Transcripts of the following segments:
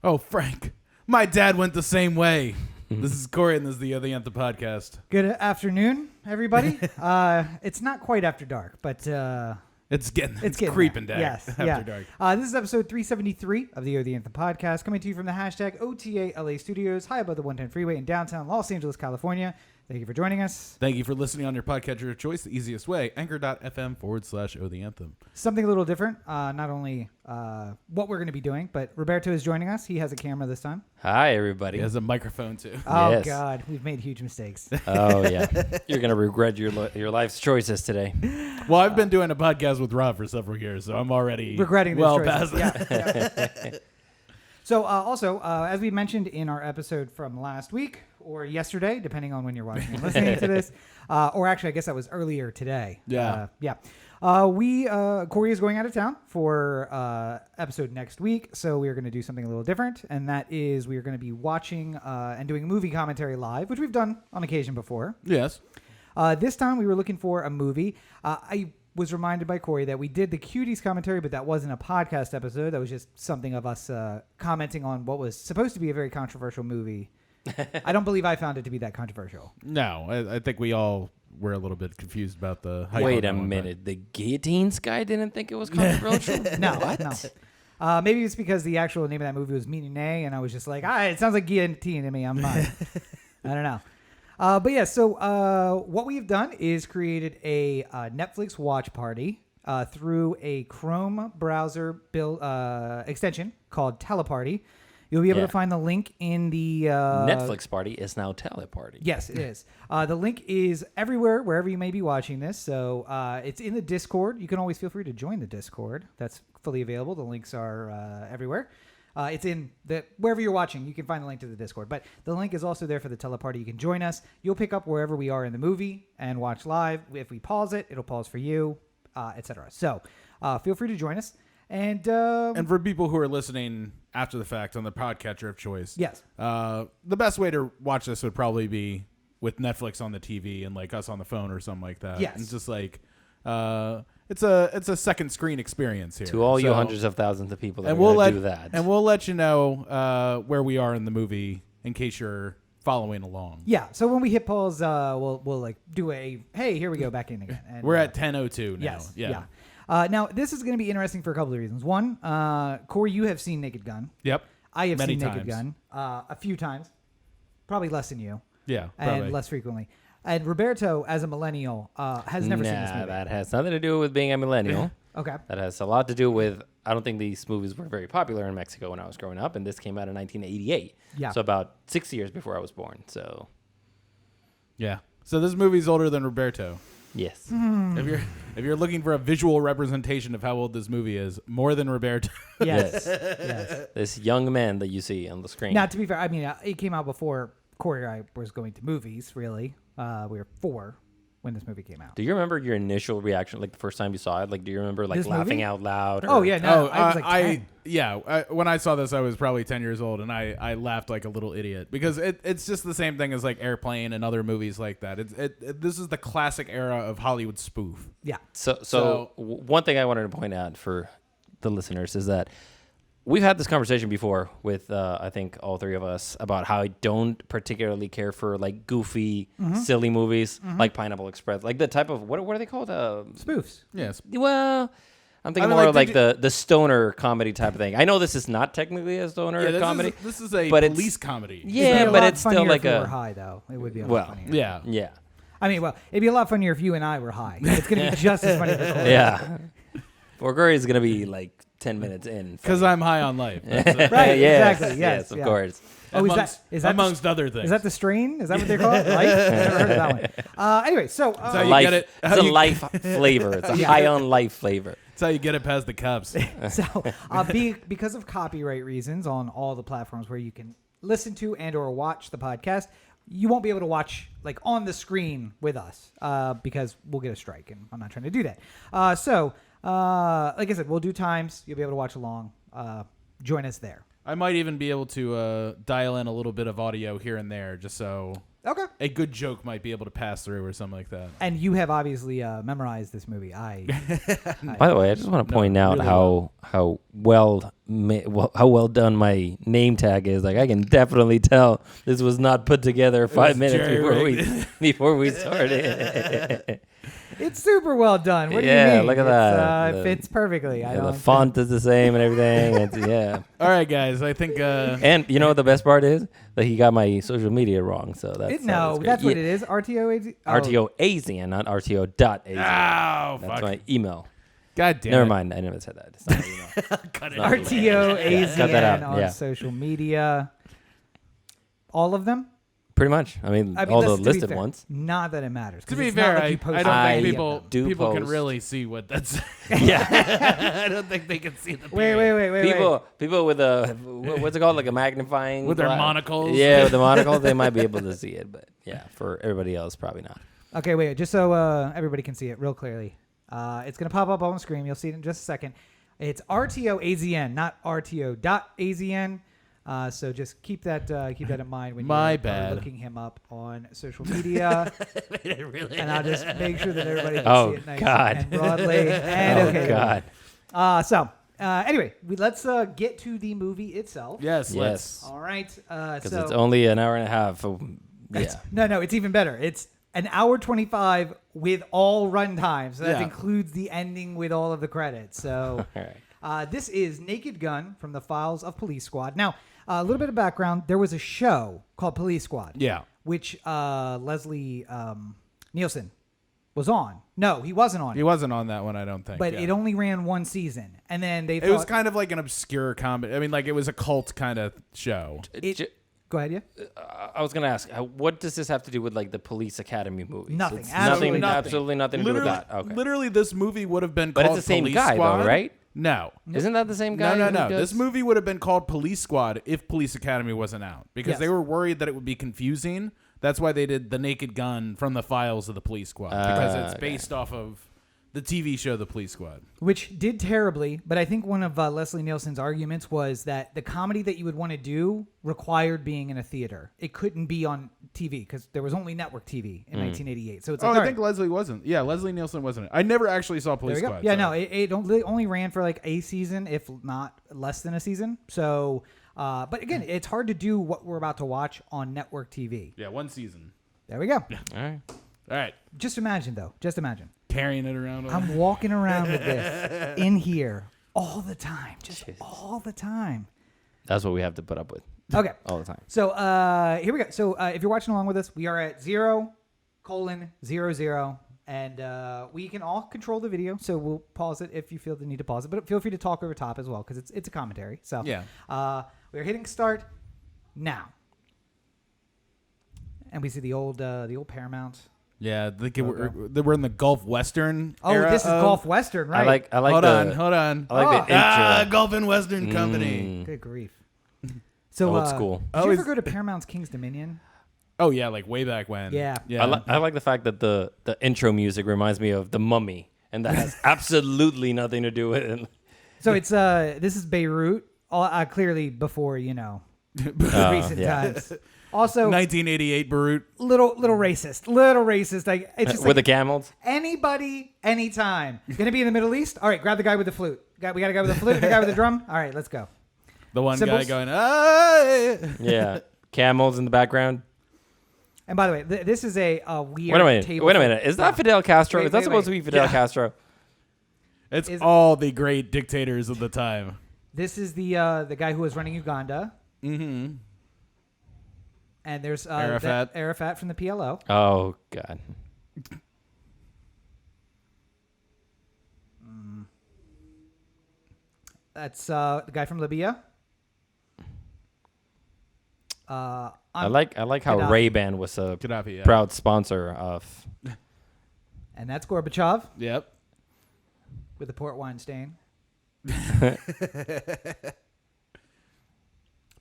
Oh, Frank, my dad went the same way. This is Cory, and this is the O The Anthem podcast. Good afternoon, everybody. It's not quite after dark, but It's getting creeping down. Yes, after dark. This is episode 373 of the O The Anthem podcast, coming to you from the hashtag OTA LA Studios, high above the 110 freeway in downtown Los Angeles, California. Thank you for joining us. Thank you for listening on your podcatcher of choice, the easiest way, anchor.fm/O The Anthem. Something a little different, not only what we're going to be doing, but Roberto is joining us. He has a camera this time. Hi, everybody. He has a microphone, too. Oh, Yes. God. We've made huge mistakes. Oh, yeah. You're going to regret your life's choices today. Well, I've been doing a podcast with Rob for several years, so I'm already regretting well those past choices. that. Yeah. So, also, as we mentioned in our episode from last week or yesterday, depending on when you're watching and listening to this, or actually, I guess that was earlier today. Yeah. Cory is going out of town for episode next week, so we are going to do something a little different, and that is we are going to be watching and doing a movie commentary live, which we've done on occasion before. Yes. This time we were looking for a movie. I was reminded by Cory that we did the Cuties commentary, but that wasn't a podcast episode. That was just something of us commenting on what was supposed to be a very controversial movie. I don't believe I found it to be that controversial. No, I think we all were a little bit confused about the hype. Wait a on that one, minute. The guillotines guy didn't think it was controversial? No, What? no. Maybe it's because the actual name of that movie was Meaning, and I was just like, it sounds like guillotine to me. I'm not. I don't know. But yeah, so what we've done is created a Netflix watch party through a Chrome browser extension called Teleparty. You'll be able to find the link in the Netflix party is now Teleparty. Yes, it is. The link is everywhere, wherever you may be watching this. So it's in the Discord. You can always feel free to join the Discord. That's fully available. The links are everywhere. It's in wherever you're watching. You can find the link to the Discord. But the link is also there for the Teleparty. You can join us. You'll pick up wherever we are in the movie and watch live. If we pause it, it'll pause for you, etc. So feel free to join us. And for people who are listening after the fact on the podcatcher of choice, yes, the best way to watch this would probably be with Netflix on the TV and like us on the phone or something like that. Yes, and just like it's a second screen experience here. To all you hundreds of thousands of people that and are we'll going to do that. And we'll let you know where we are in the movie in case you're following along. Yeah. So when we hit pause, we'll like do hey, here we go back in again. And, we're at 10:02 now. Yes. Yeah. Now, this is going to be interesting for a couple of reasons. One, Cory, you have seen Naked Gun. Yep. I have Many seen Naked times. Gun a few times. Probably less than you. Yeah, probably. And less frequently. And Roberto, as a millennial, has never seen this movie. That has nothing to do with being a millennial. Okay. That has a lot to do with, I don't think these movies were very popular in Mexico when I was growing up, and this came out in 1988. Yeah. So about 6 years before I was born. So, Yeah. So this movie's older than Roberto. yes. If you're looking for a visual representation of how old this movie is, more than Roberto. Yes. Yes. This young man that you see on the screen. Now, to be fair, I mean, it came out before Cory and I was going to movies, really. We were 4 when this movie came out. Do you remember your initial reaction, like the first time you saw it? Like, do you remember like This laughing movie? out loud? Oh, yeah. No, I was like 10. When I saw this, I was probably 10 years old, and I laughed like a little idiot because it's just the same thing as like Airplane and other movies like that. This is the classic era of Hollywood spoof. Yeah. So one thing I wanted to point out for the listeners is that we've had this conversation before with I think all three of us about how I don't particularly care for like goofy, silly movies like Pineapple Express, like the type of what are they called? Spoofs. Yes. Well, I'm thinking more of like the stoner comedy type of thing. I know this is not technically a stoner comedy. This is a but police comedy. Yeah, but it's still like if we were high, though. It would be a lot funnier. Yeah. Yeah. I mean, well, it'd be a lot funnier if you and I were high. It's going to be just as funny for Cory. Yeah. Cory is gonna be like 10 minutes in. Because I'm high on life. That's Right, yes, exactly. Yes, of course. Oh, is that amongst other things? Is that the strain? Is that what they call it? Life? I've never heard of that one. Anyway, so Life, get it. It's a life flavor. It's a high on life flavor. That's how you get it past the cops. So because of copyright reasons on all the platforms where you can listen to and or watch the podcast, you won't be able to watch like on the screen with us because we'll get a strike, and I'm not trying to do that. Like I said, we'll do times. You'll be able to watch along. Join us there. I might even be able to dial in a little bit of audio here and there just so Okay. a good joke might be able to pass through or something like that. And you have obviously memorized this movie. By the way, I just want to No, point out really how well done my name tag is. Like I can definitely tell this was not put together 5 minutes before we started. It's super well done. What do you Yeah, mean? look at that. It fits perfectly. Yeah, the font is the same and everything. Yeah. All right, guys. I think. And you know what the best part is? That he got my social media wrong. So that's that's what it is. RTO RTO ASIAN, not RTO.ASIAN. Oh, That's fuck. my email. God damn Never it. mind. I never said that. It's not my email. Cut it. RTO cut that AZN out, on yeah. social media. All of them. Pretty much. I mean all the to be listed fair, ones. Not that it matters. To 'cause be it's not fair, like you I post don't any think of them. people can post. really see what that's. Yeah. I don't think they can see the Wait. People with a what's it called, like a magnifying With their glass? monocles? Yeah, with the monocles, they might be able to see it, but yeah, for everybody else, probably not. Okay, wait. Just so everybody can see it real clearly. It's gonna pop up on the screen. You'll see it in just a second. It's RTO AZN, not RTO.AZN. So just keep that in mind when My you're bad. looking him up on social media. And I'll just make sure that everybody can Oh, see it nice God. and broadly. And okay. God. Anyway, let's get to the movie itself. Yes. Yes. All right. Because So it's only an hour and a half. So, yeah. no, it's even better. It's an hour 25 with all runtime. So that Yeah. includes the ending with all of the credits. So All right. this is Naked Gun from the Files of Police Squad. Now, a little bit of background. There was a show called Police Squad. Yeah. Which Leslie Nielsen was on. No, he wasn't on He it. wasn't on that one, I don't think. But yeah. it only ran one season. And then they thought... It was kind of like an obscure comedy. I mean, like it was a cult kind of show. Go ahead, yeah? I was gonna ask, what does this have to do with like the Police Academy movies? Nothing. It's Absolutely nothing. nothing. Absolutely nothing to do with that. Okay. Literally, this movie would have been But called it's the same Police guy, Squad. though, right? No. Isn't that the same guy? No. who does- This movie would have been called Police Squad if Police Academy wasn't out because Yes. they were worried that it would be confusing. That's why they did The Naked Gun from the Files of the Police Squad because it's okay. based off of the TV show The Police Squad. Which did terribly, but I think one of Leslie Nielsen's arguments was that the comedy that you would want to do required being in a theater. It couldn't be on TV because there was only network TV in 1988. So it's like, I all think right, Leslie wasn't. Yeah, Leslie Nielsen wasn't. I never actually saw there Police we go. Squad. Yeah, so. no, it only ran for like a season, if not less than a season. So, but again, it's hard to do what we're about to watch on network TV. Yeah, one season. There we go. All right. All right. Just imagine, though. Just imagine. Carrying it around. I'm walking around with this in here all the time. Just all the time. That's what we have to put up with Okay. all the time. So here we go. So if you're watching along with us, we are at 0:00, and we can all control the video. So we'll pause it if you feel the need to pause it, but feel free to talk over top as well because it's a commentary. So Yeah. we're hitting start now, and we see the old Paramount. Yeah, we're in the Gulf Western. Oh, era this is of- Gulf Western, right? I like. Hold on. I like the intro. Gulf and Western Company. Good grief. So Old school. Did Oh, you is- ever go to Paramount's King's Dominion? Oh yeah, like way back when. Yeah. Yeah. I like the fact that the intro music reminds me of The Mummy, and that has absolutely nothing to do with it. So it's this is Beirut, clearly before recent yeah. times. Also, 1988 Beirut. little racist. Like it's just With like the camels. anybody, anytime. Gonna be in the Middle East? All right, grab the guy with the flute. We got a guy with the flute and a guy with the drum. All right, let's go. The one Symbols? guy going, "Hey!" Yeah, camels in the background. And by the way, this is a weird Wait a minute. table. Wait a minute. Is that Fidel Castro? Wait, Is that wait, supposed wait. to be Fidel Yeah. Castro? It's Is- all the great dictators of the time. This is the guy who was running Uganda. Mm-hmm. And there's Arafat. Arafat from the PLO. Oh God. That's the guy from Libya. I like how Gaddafi. Ray-Ban was a Gaddafi. Yeah. proud sponsor of. And that's Gorbachev Yep. with the port wine stain. By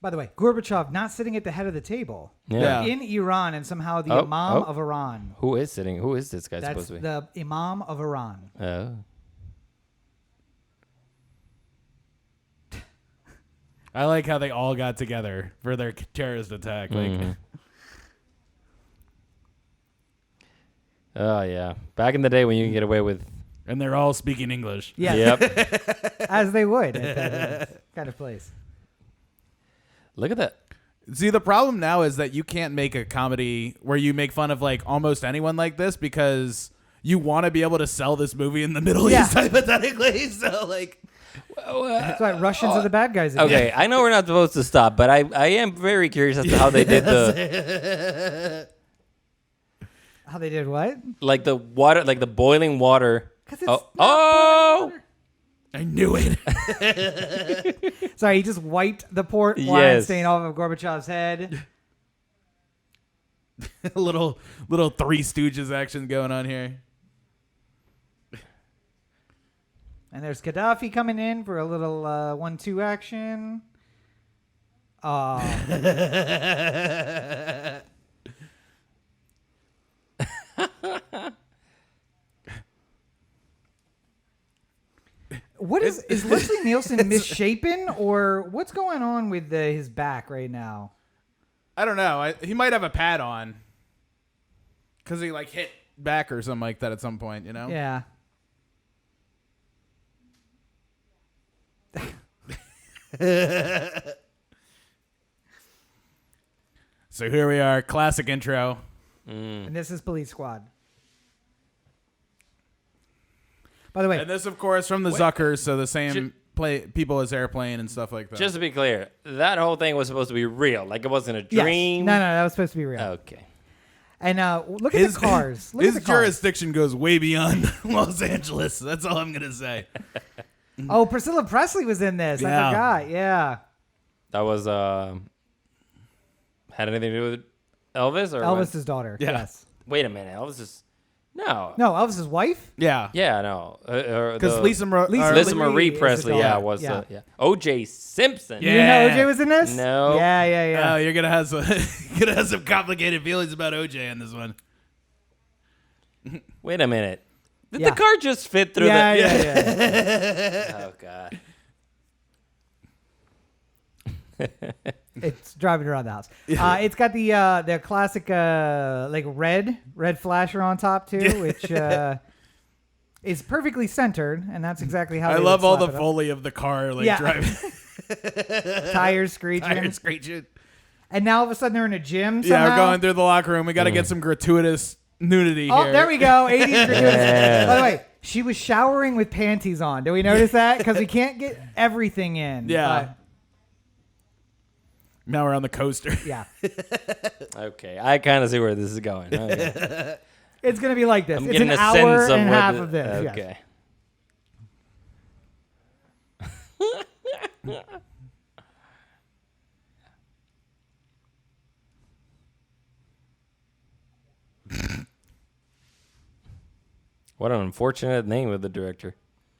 the way, Gorbachev not sitting at the head of the table. Yeah. In Iran, and somehow the Oh, Imam oh. of Iran. Who is sitting? Who is this guy That's supposed to be? the Imam of Iran. Oh. I like how they all got together for their terrorist attack. Like, Mhm. Oh yeah, back in the day when you can get away with. And they're all speaking English. Yeah. Yep. As they would at that kind of place. Look at that. See, the problem now is that you can't make a comedy where you make fun of like almost anyone like this because you want to be able to sell this movie in the Middle Yeah. East hypothetically. So like, That's why Russians are the bad guys. Again. Okay, I know we're not supposed to stop, but I am very curious as to how they did the How they did what? like the water, like the boiling water. 'Cause it's Oh, not oh! boiling water. I knew it. Sorry, he just wiped the port wine Yes. stain off of Gorbachev's head. A little Three Stooges action going on here. And there's Gaddafi coming in for a little 1-2 action. What is Leslie Nielsen misshapen, or what's going on with his back right now? I don't know. He might have a pad on because he like hit back or something like that at some point. You know. Yeah. So here we are, classic intro. And this is Police Squad. By the way, And this, of course, from the Zuckers, so the same people as Airplane and stuff like that. Just to be clear, that whole thing was supposed to be real. Like it wasn't a yes. dream. No, that was supposed to be real. Okay. And look at the cars. Look his at the cars. jurisdiction goes way beyond Los Angeles. That's all I'm gonna say. Oh, Priscilla Presley was in this. I Yeah. forgot. Yeah. That was had anything to do with Elvis or what? Elvis's daughter. Yeah. Yes. Wait a minute, Elvis is no. No, Elvis's wife. Yeah, Yeah, no. because Lisa Lisa Marie is the Presley, daughter. was Yeah. O.J. Simpson. Yeah. You didn't know OJ was in this? No. Yeah. Oh, you're gonna have some complicated feelings about OJ on this one. Wait a minute. Did Yeah. the car just fit through Yeah, the? yeah. Oh God. It's driving around the house. It's got the classic like red flasher on top too, which is perfectly centered, and that's exactly how I they would love all the slap it up. foley of the car, like Yeah. driving Tires screeching. tires screeching. And now all of a sudden they're in a gym. Yeah, Somehow. we're going through the locker room. We got to get some gratuitous nudity Oh, here. there we go. 80s gratuitous. By the way, she was showering with panties on. Did we notice that? Because we can't get everything in. Yeah. Now we're on the coaster. Yeah. Okay, I kind of see where this is going. Okay. It's going to be like this. I'm It's getting an a hour sense of and what half the- of this. yes. Okay. What an unfortunate name of the director,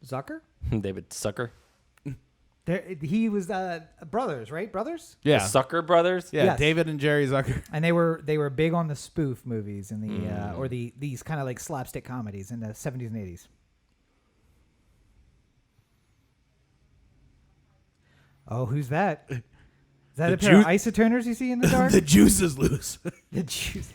Zucker? David Sucker. He was brothers, right? Brothers? The Sucker Brothers. Yeah, Yes. David and Jerry Zucker. And they were big on the spoof movies and these kind of like slapstick comedies in the 70s and 80s. Oh, who's that? Is that The a pair of Ju- isoturners you see in the dark? The juice is loose. The juice.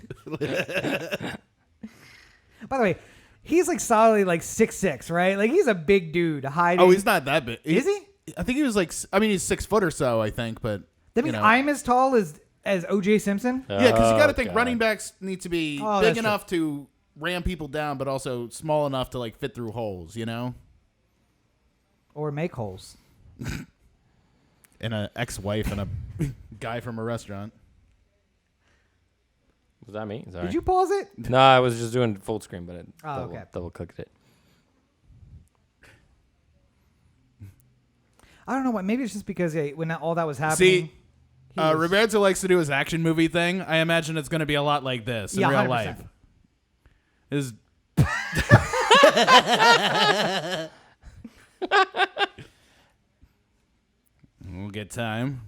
By the way, he's like solidly like 6'6", right? Like he's a big dude hiding. Oh, he's not that big. Is he? I think he was like. I mean, he's 6 foot or so. I think, but That means you know. I'm as tall as O.J. Simpson. Yeah, because you got to Oh, think God. running backs need to be Oh, big that's enough to ram people down, but also small enough to like fit through holes. You know. Or make holes. And an ex-wife and a guy from a restaurant. Was that me? Sorry. Did you pause it? No, I was just doing full screen, but Oh, okay. double clicked it. I don't know what. Maybe it's just because when all that was happening. See, he was- Roberto likes to do his action movie thing. I imagine it's going to be a lot like this in Yeah, real 100%. life. Is we'll get time.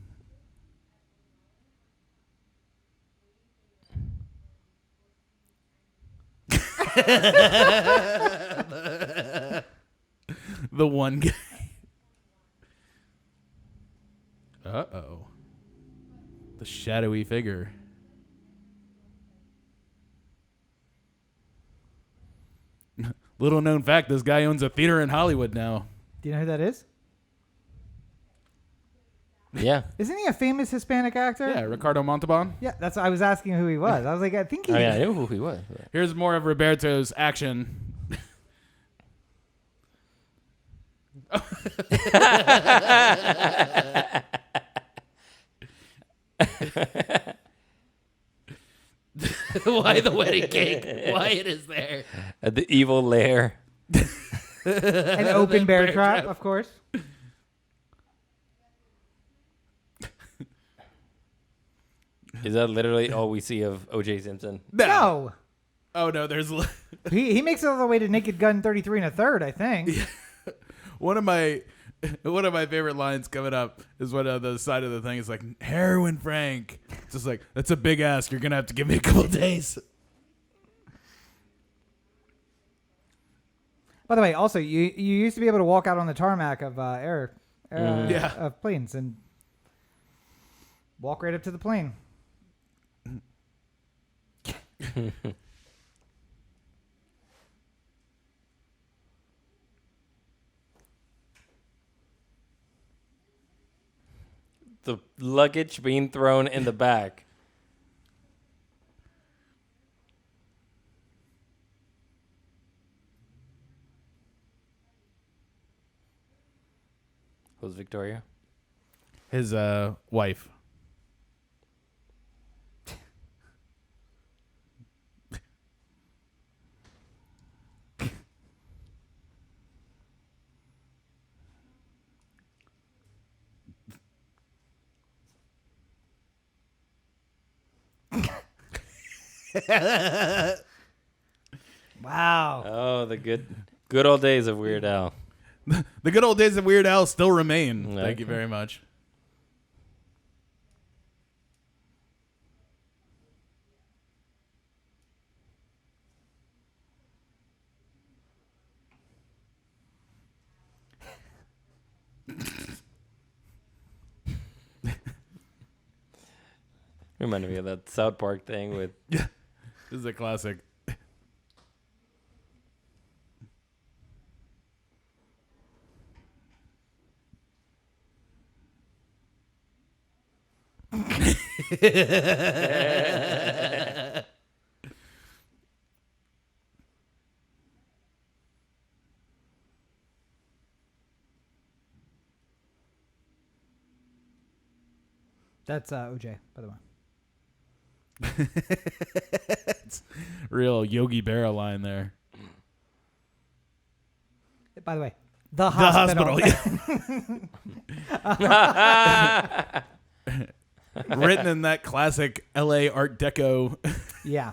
The one guy. Uh-oh. The shadowy figure. Little known fact: this guy owns a theater in Hollywood now. Do you know who that is? Yeah. Isn't he a famous Hispanic actor? Yeah, Ricardo Montalban. Yeah, that's I was asking who he was. I was like, I think he. Oh, yeah, I knew who he was. Here's more of Roberto's action. Why the wedding cake? Why it is there? The evil lair. An open bear trap, of course. Is that literally all we see of O.J. Simpson? No. Oh no, there's He makes it all the way to Naked Gun 33 1/3, I think. one of my favorite lines coming up is when the side of the thing is like, heroin Frank. It's just like, that's a big ask. You're gonna have to give me a couple days. By the way, also you used to be able to walk out on the tarmac of of planes and walk right up to the plane. The luggage being thrown in the back. Who's Victoria? His wife. Wow. Oh, the good old days of Weird Al. The good old days of Weird Al still remain. Okay. Thank you very much. Reminded me of that South Park thing with This is a classic. That's OJ, by the way. It's real Yogi Berra line there. By the way, the hospital. Yeah. Written in that classic LA Art Deco. Yeah.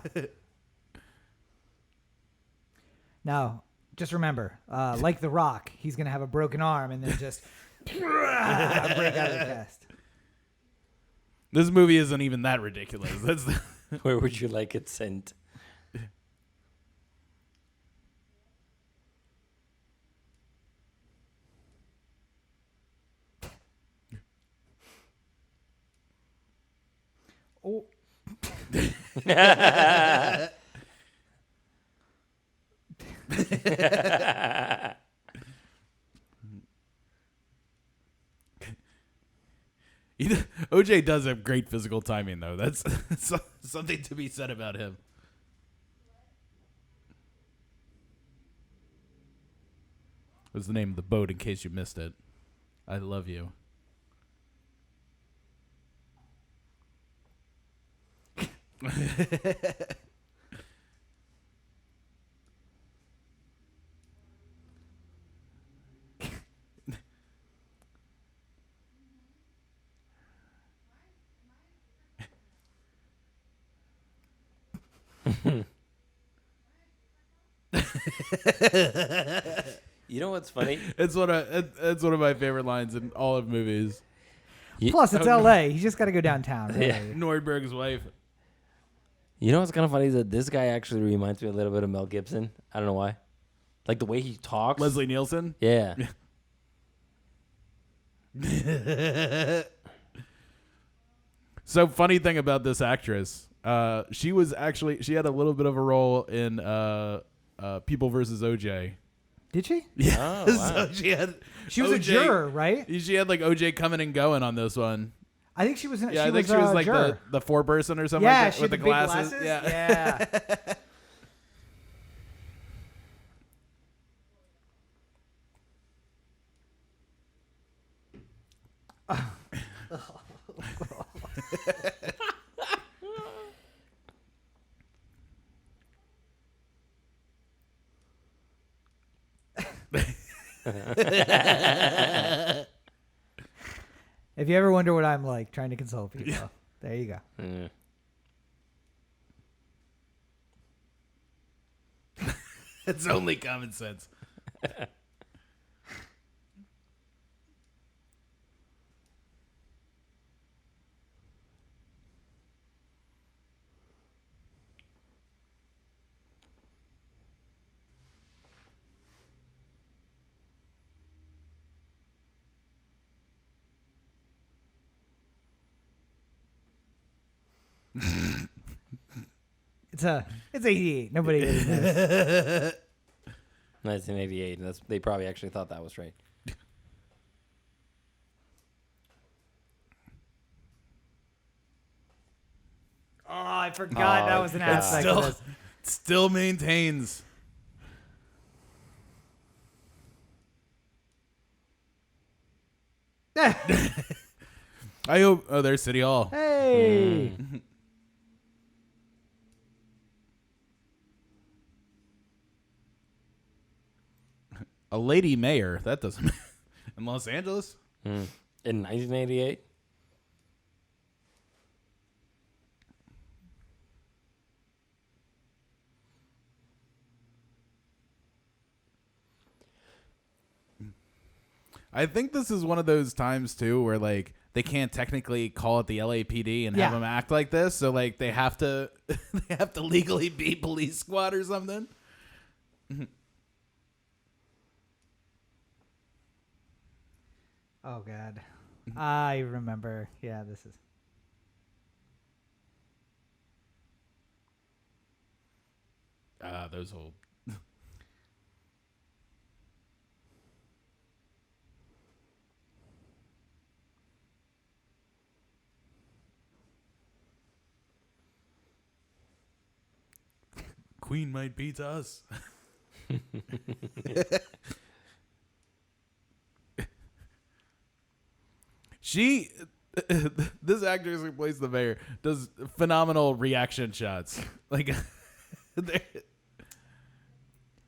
Now, just remember, like The Rock, he's going to have a broken arm and then just break out of the cast. This movie isn't even that ridiculous. That's Where Would You Like It Sent? Oh. OJ does have great physical timing, though. That's something to be said about him. What's the name of the boat, in case you missed it? I love you. You know what's funny? It's one of my favorite lines in all of movies. Plus, it's L.A. He's just got to go downtown. Really. Yeah. Nordberg's wife. You know what's kind of funny is that this guy actually reminds me a little bit of Mel Gibson. I don't know why. Like the way he talks. Leslie Nielsen. Yeah. So funny thing about this actress, she had a little bit of a role in People versus OJ. Did she? Oh, wow. So She was a juror, right? She had like OJ coming and going on this one. I think she was. Yeah, I think she was like juror. the foreperson or something Yeah, like that she with had the big glasses. Yeah. If you ever wonder what I'm like trying to console people, there you go. Mm. It's only common sense. It's 88. Nobody really knows. 1988. They probably actually thought that was right. Oh, I forgot that was an God. aspect of this. Still maintains. I hope. Oh, there's City Hall. Hey. A lady mayor. That doesn't. In Los Angeles. In 1988. I think this is one of those times too where like they can't technically call it the LAPD and Yeah. have them act like this, so like they have to they have to legally be police squad or something. Oh God, I remember. Yeah, this is. Those old. Queen might beat us. She, this actress who plays the mayor, does phenomenal reaction shots. Like, Do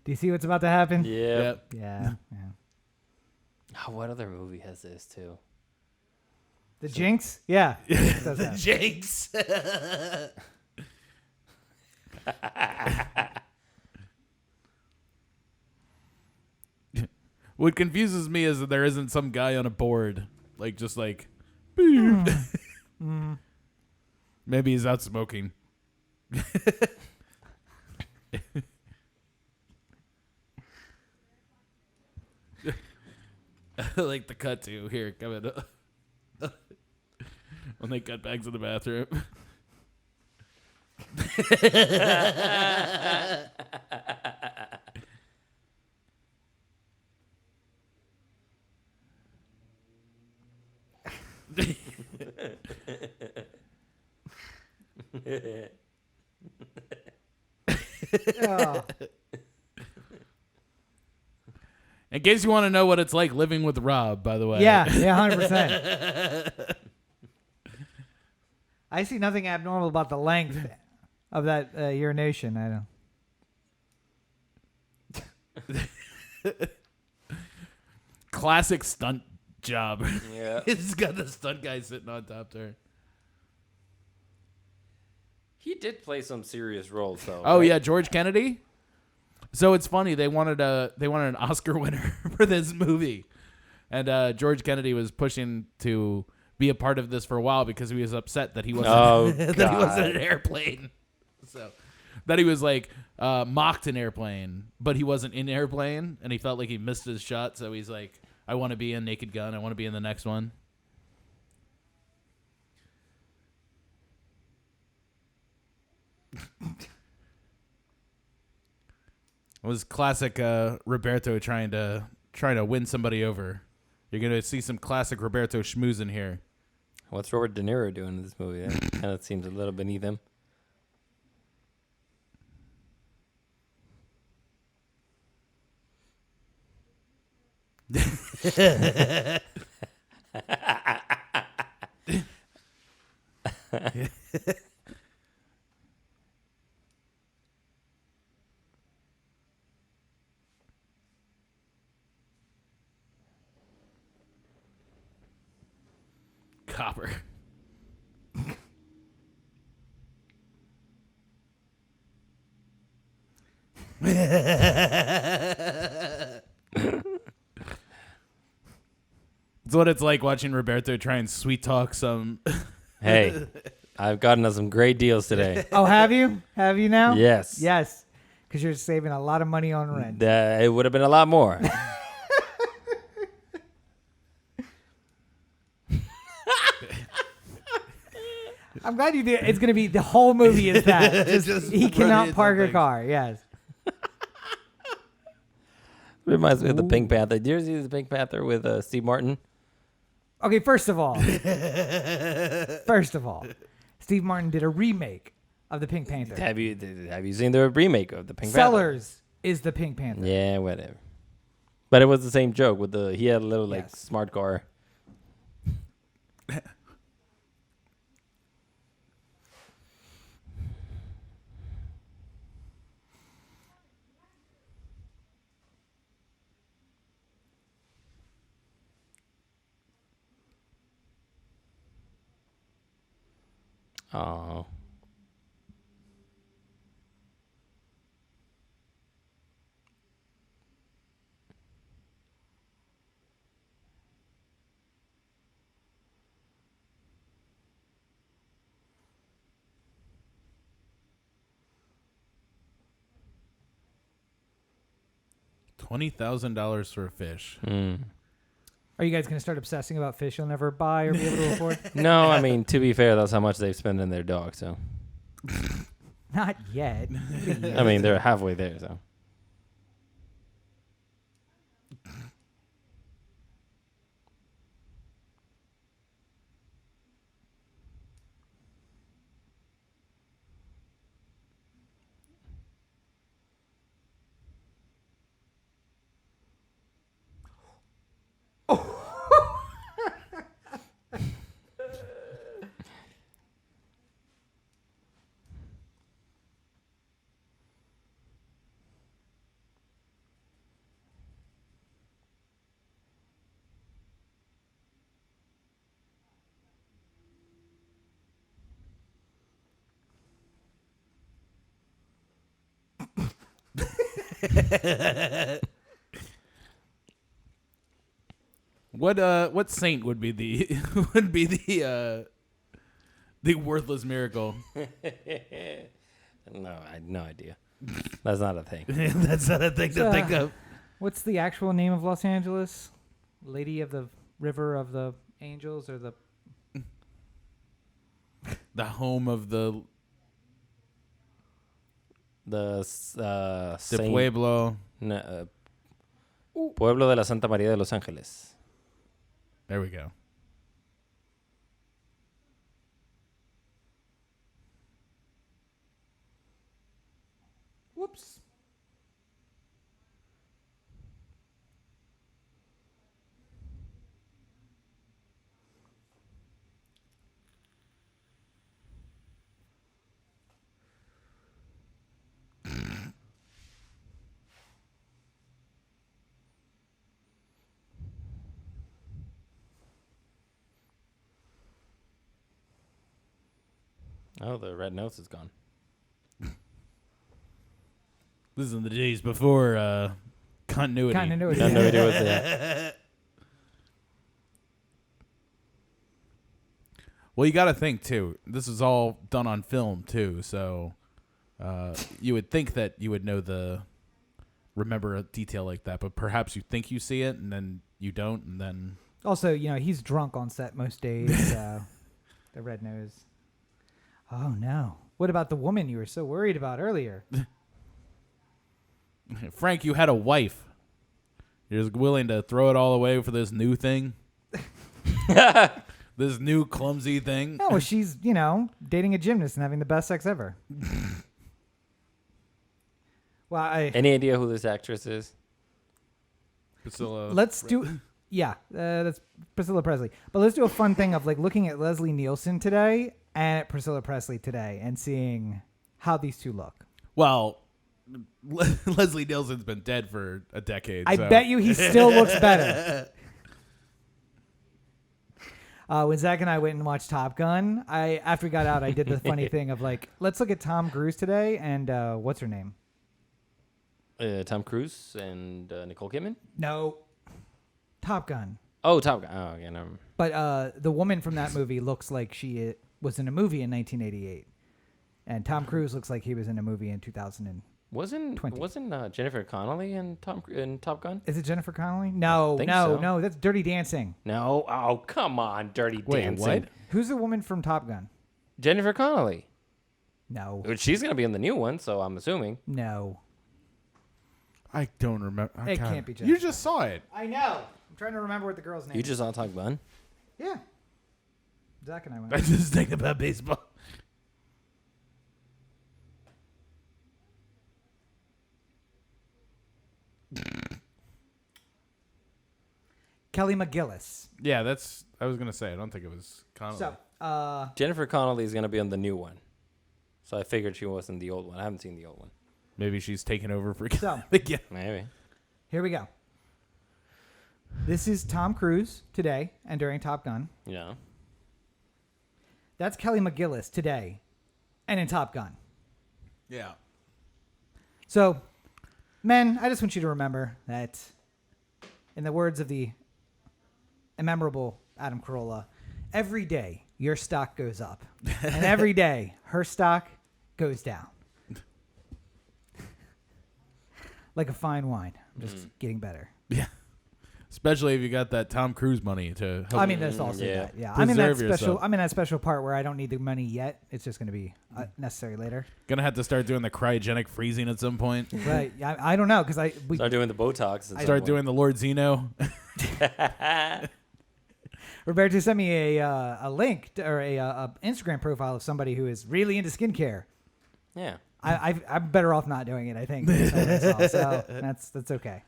you see what's about to happen? Yeah. Yeah. Yeah. Oh, what other movie has this too? The Jinx? Yeah. It does have. Jinx. What confuses me is that there isn't some guy on a board, like just like, beep. Maybe he's out smoking. I like the cut to here coming up. When they cut back to the bathroom. Oh. In case you want to know what it's like living with Rob, by the way. Yeah, 100%. I see nothing abnormal about the length of that urination. I don't. Classic stunt job. Yeah. It's got the stunt guy sitting on top there. He did play some serious roles though. Oh right? yeah, George Kennedy. So it's funny they wanted an Oscar winner for this movie, and George Kennedy was pushing to be a part of this for a while because he was upset that he wasn't Oh, that he wasn't an airplane. So that he was like mocked in Airplane, but he wasn't in Airplane, and he felt like he missed his shot. So he's like, I want to be in Naked Gun. I want to be in the next one. It was classic Roberto trying to win somebody over. You're gonna see some classic Roberto schmooze in here. What's Robert De Niro doing in this movie? That kind of seems a little beneath him. Copper. It's what it's like watching Roberto try and sweet talk some. Hey, I've gotten us some great deals today. Oh, have you? Have you now? Yes. Yes. Because you're saving a lot of money on rent. It would have been a lot more. I'm glad you did. It's going to be the whole movie is that. Just he run cannot into park a things. car. Yes. Reminds me of the Pink Panther. Did you ever see the Pink Panther with Steve Martin? Okay, first of all, Steve Martin did a remake of the Pink Panther. Have you seen the remake of the Pink Sellers is the Pink Panther. Panther? Yeah, whatever. But it was the same joke with he had a little Yes. smart car. Oh. $20,000 for a fish. Are you guys going to start obsessing about fish you'll never buy or be able to afford? No, I mean, to be fair, that's how much they've spent on their dog. So, Not yet. I mean, they're halfway there. So, What saint would be the worthless miracle? no, I had no idea. That's not a thing. That's not a thing to think of. What's the actual name of Los Angeles? Lady of the River of the Angels or the... The home of the Saint, Pueblo. no, Pueblo de la Santa María de Los Ángeles. There we go. Whoops. Oh, the red nose is gone. This is in the days before continuity. Continuity. Got no idea what's that. Well, you got to think too. This is all done on film too, so you would think that you would remember a detail like that, but perhaps you think you see it and then you don't, and then Also, he's drunk on set most days. So the red nose. Oh, no. What about the woman you were so worried about earlier? Frank, you had a wife. You're just willing to throw it all away for this new thing? This new clumsy thing? No, well, she's, dating a gymnast and having the best sex ever. Well, Any idea who this actress is? Priscilla. Let's do... Yeah, that's Priscilla Presley. But let's do a fun thing of looking at Leslie Nielsen today and at Priscilla Presley today and seeing how these two look. Well, Leslie Nielsen's been dead for a decade. I bet you he still looks better. When Zach and I went and watched Top Gun, after we got out, I did the funny thing of let's look at Tom Cruise today and what's her name? Tom Cruise and Nicole Kidman? No, Top Gun. Oh, Top Gun. Oh, yeah, no. But the woman from that movie looks like she was in a movie in 1988, and Tom Cruise looks like he was in a movie in 2020. Wasn't Jennifer Connelly in Top Gun? Is it Jennifer Connelly? No, that's Dirty Dancing. No. Oh, come on, Dirty Dancing. What? Who's the woman from Top Gun? Jennifer Connelly. No. She's gonna be in the new one, so I'm assuming. No. I don't remember. It can't be Jennifer. You just saw it. I know. I'm trying to remember what the girl's name You is. just saw Top Gun? Yeah. Zach and I went. I just think about baseball. Kelly McGillis. Yeah, I was gonna say. I don't think it was Connelly. So, Jennifer Connelly is gonna be on the new one, so I figured she wasn't the old one. I haven't seen the old one. Maybe she's taking over for. So yeah. Maybe. here we go. This is Tom Cruise today and during Top Gun. Yeah. That's Kelly McGillis today and in Top Gun. Yeah. So, men, I just want you to remember that, in the words of the immemorable Adam Carolla, every day your stock goes up, and every day her stock goes down. Like a fine wine, just getting better. Yeah. Especially if you got that Tom Cruise money to help. I mean, there's also yeah. that. Yeah, I'm in that Preserve special. yourself. I'm in that special part where I don't need the money yet. It's just going to be necessary later. Gonna have to start doing the cryogenic freezing at some point. But I don't know because we Start doing the Botox. Start doing the Lord Zeno. Roberto sent me a link or a Instagram profile of somebody who is really into skincare. Yeah. I'm better off not doing it. I think. So that's okay.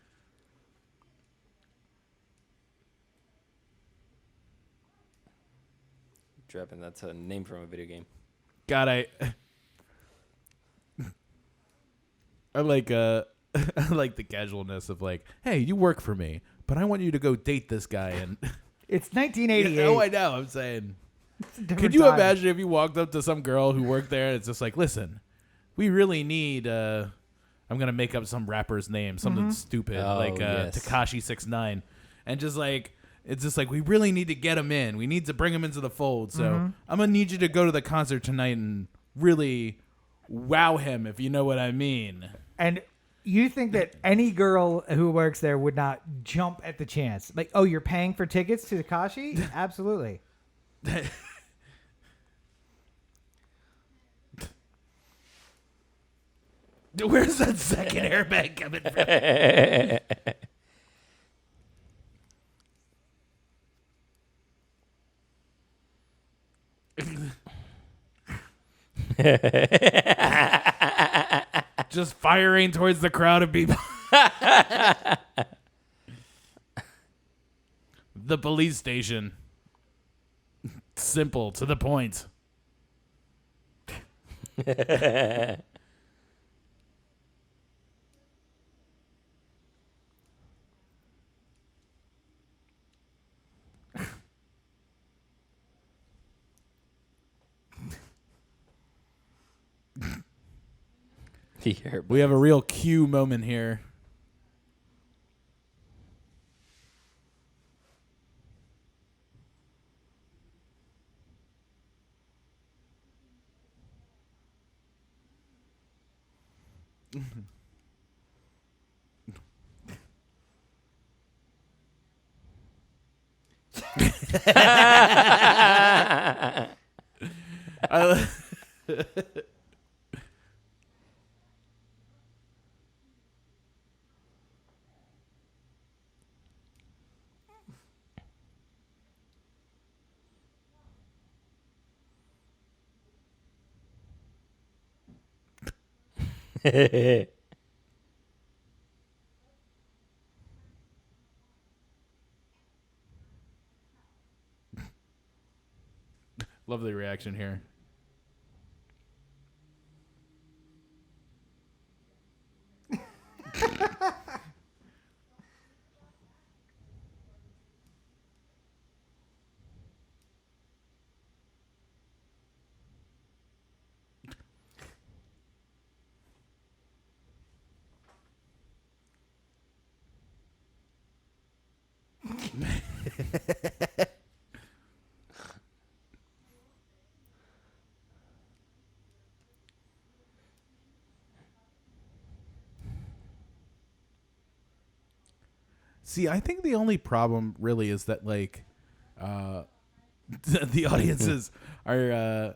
Dropping that's a name from a video game. God, I like I like the casualness of hey, you work for me, but I want you to go date this guy and It's 1988. oh, I know. I'm saying, It's a different could you time. imagine if you walked up to some girl who worked there and it's just listen, we really need I'm gonna make up some rapper's name, something stupid yes. Tekashi 6ix9ine, and just it's just we really need to get him in. We need to bring him into the fold. So I'm gonna need you to go to the concert tonight and really wow him, if you know what I mean. And you think that any girl who works there would not jump at the chance? Oh, you're paying for tickets to Tekashi? Absolutely. Where's that second airbag coming from? Just firing towards the crowd of people. The police station. Simple, to the point. We have a real Q moment here. Lovely reaction here. See, I think the only problem really is that like the audiences are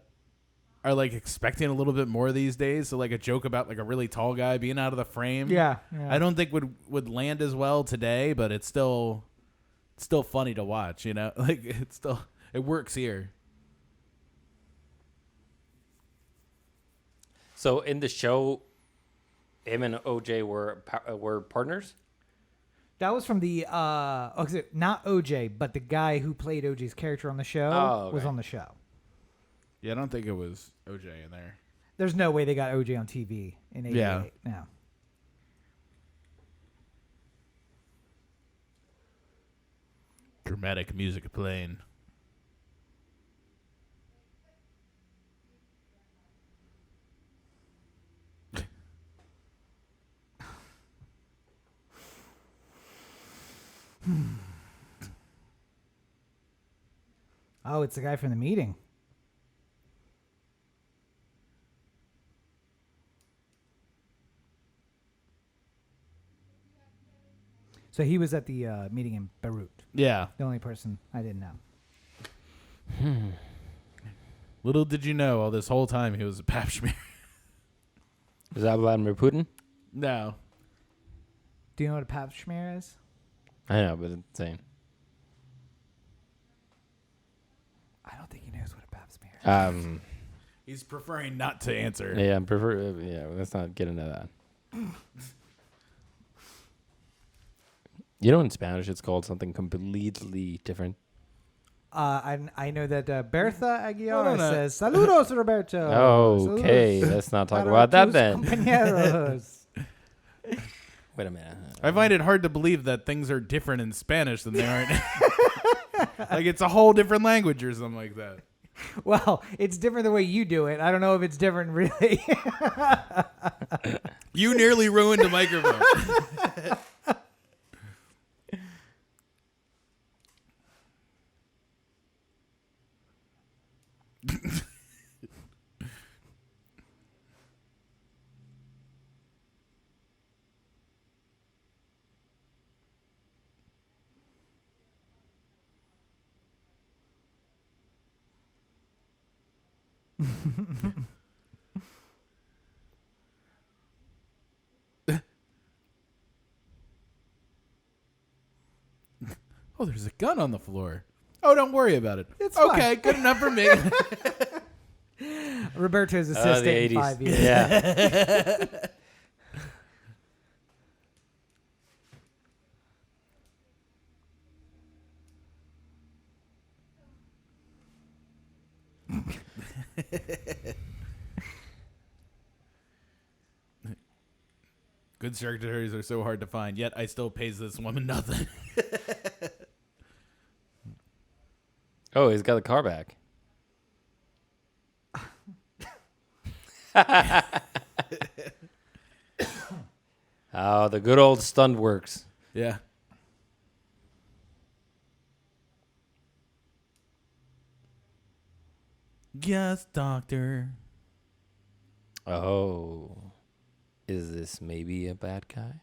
like expecting a little bit more these days. So like a joke about like a really tall guy being out of the frame. Yeah. I don't think would land as well today, but it's still funny to watch, you know? Like it works here. So in the show, him and OJ were partners? That was from the not OJ, but the guy who played OJ's character on the show was okay. on the show. Yeah, I don't think it was OJ in there. There's no way they got OJ on TV in '88. Yeah. No. Dramatic music playing. Oh, it's the guy from the meeting. So he was at the meeting in Beirut. Yeah. The only person I didn't know. Little did you know, all this whole time he was a pap smear. Is that Vladimir Putin? No. Do you know what a pap smear is? I know, but it's insane. I don't think he knows what a pap smear is. He's preferring not to answer. Yeah, let's not get into that. You know, in Spanish, it's called something completely different. I know that Bertha Aguiar No. says, "Saludos, Roberto." Okay, Saludos let's not talk para about that tus then. compañeros. Wait a minute. I find it hard to believe that things are different in Spanish than they are in like it's a whole different language or something like that. Well, it's different the way you do it. I don't know if it's different really. You nearly ruined the microphone. Oh, there's a gun on the floor. Oh, don't worry about it. It's okay. fine. Good enough for me. Roberto's assistant The in 80s. 5 years. Yeah. Good secretaries are so hard to find, yet I still pays this woman nothing. Oh, he's got the car back. Oh, the good old stunt works. Yeah. Yes, doctor. Oh, is this maybe a bad guy?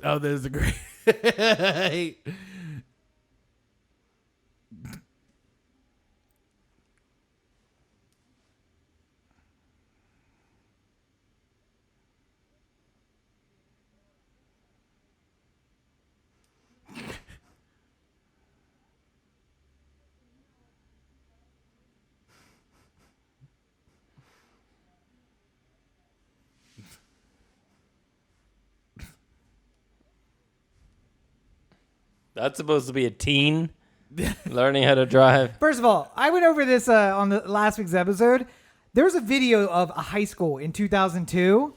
Oh, there's a great. That's supposed to be a teen learning how to drive. First of all, I went over this on the last week's episode. There was a video of a high school in 2002.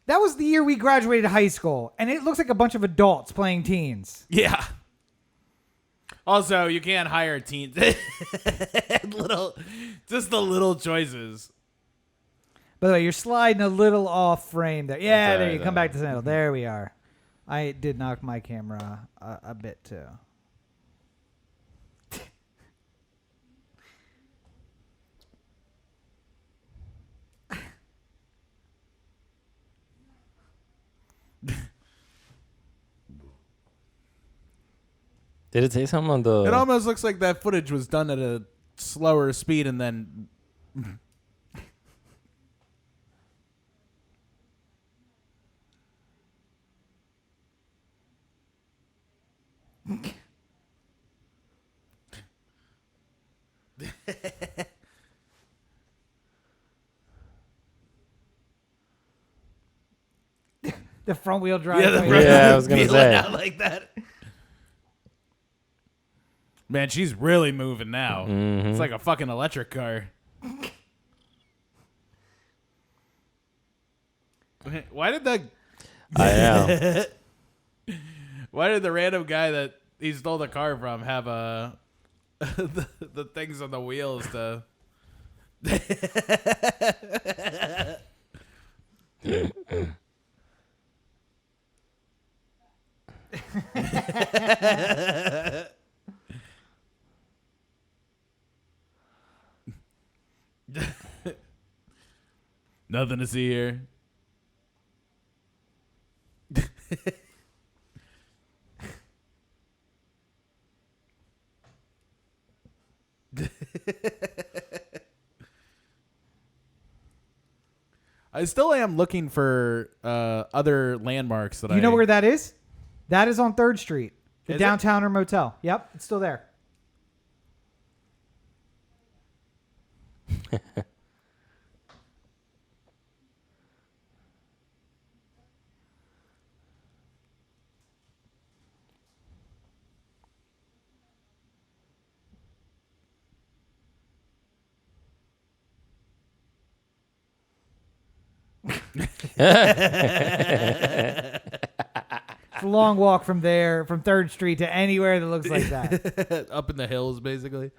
That was the year we graduated high school, and it looks like a bunch of adults playing teens. Yeah. Also, you can't hire teens. Just the little choices. By the way, you're sliding a little off frame there. Yeah, That's there all you right, come back to center. There we are. I did knock my camera a bit too. Did it say something on the? It almost looks like that footage was done at a slower speed and then. The front wheel drive. Yeah, I was gonna feeling say. out like that. Man, she's really moving now. It's like a fucking electric car. Why did that? I know. Why did the random guy that he stole the car from have the things on the wheels to? Nothing to see here. I still am looking for other landmarks that You know where that is? That is on 3rd Street, the Is it? Downtowner Motel. Yep, it's still there. It's a long walk from there, from 3rd Street to anywhere that looks like that. up in the hills, basically.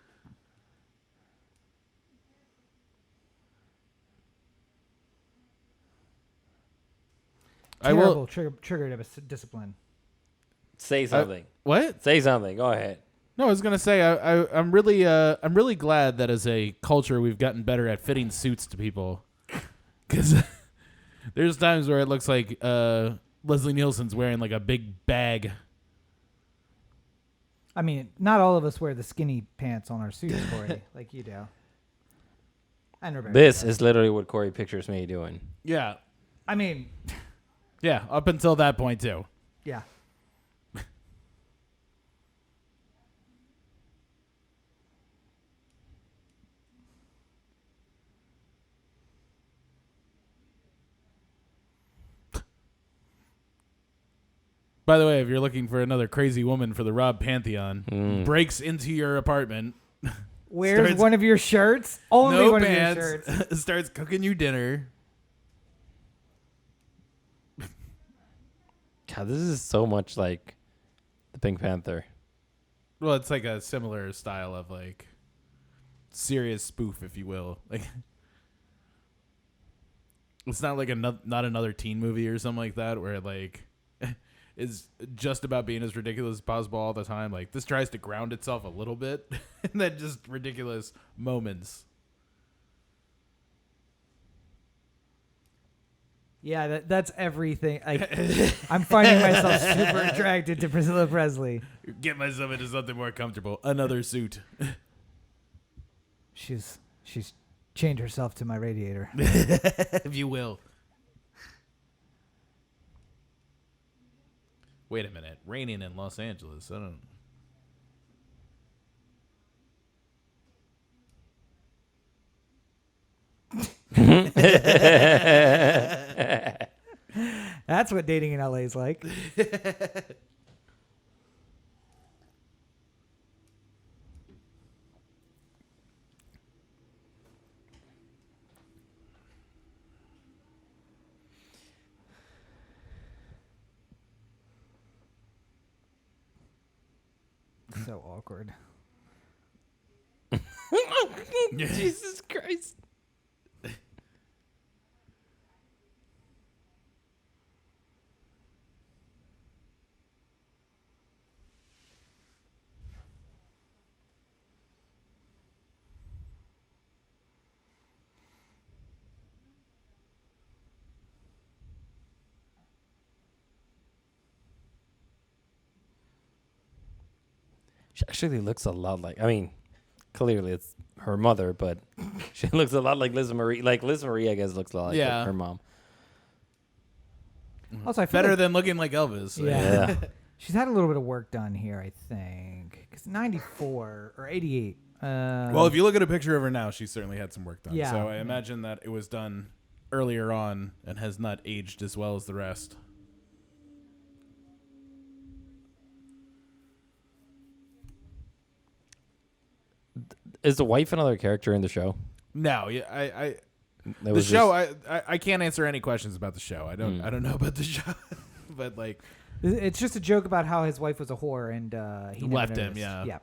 Terrible trigger discipline. Say something. What? Say something. Go ahead. No, I was gonna say I'm really glad that as a culture we've gotten better at fitting suits to people, because there's times where it looks like Leslie Nielsen's wearing like a big bag. I mean, not all of us wear the skinny pants on our suits, Cory, like you do. And Roberto This does. is literally what Cory pictures me doing. Yeah, I mean, yeah. Up until that point too. yeah. By the way, if you're looking for another crazy woman for the Rob Pantheon, breaks into your apartment, Wears starts- one of your shirts? Only no one pants, of your shirts. starts cooking you dinner. God, this is so much like the Pink Panther. Well, it's like a similar style of like serious spoof, if you will. Like it's not like not another teen movie or something like that where it like is just about being as ridiculous as possible all the time. Like this tries to ground itself a little bit and then just ridiculous moments. Yeah, that's everything. I'm finding myself super attracted to Priscilla Presley. Get myself into something more comfortable. Another suit. She's chained herself to my radiator. If you will. Wait a minute. Raining in Los Angeles. I don't. That's what dating in LA is like. So awkward. Jesus Christ. She actually looks a lot like, I mean, clearly it's her mother, but she looks a lot like Liz Marie. Like Liz Marie, I guess, looks a lot like her mom. Also, I feel Better like, than looking like Elvis. yeah. She's had a little bit of work done here, I think. Because 94 or 88. Well, if you look at a picture of her now, she certainly had some work done. Yeah. So I imagine that it was done earlier on and has not aged as well as the rest. Is the wife another character in the show? No, yeah, That was show. just- I can't answer any questions about the show. I don't know about the show, but like It's just a joke about how his wife was a whore and he never left him. noticed. Yeah. Yeah.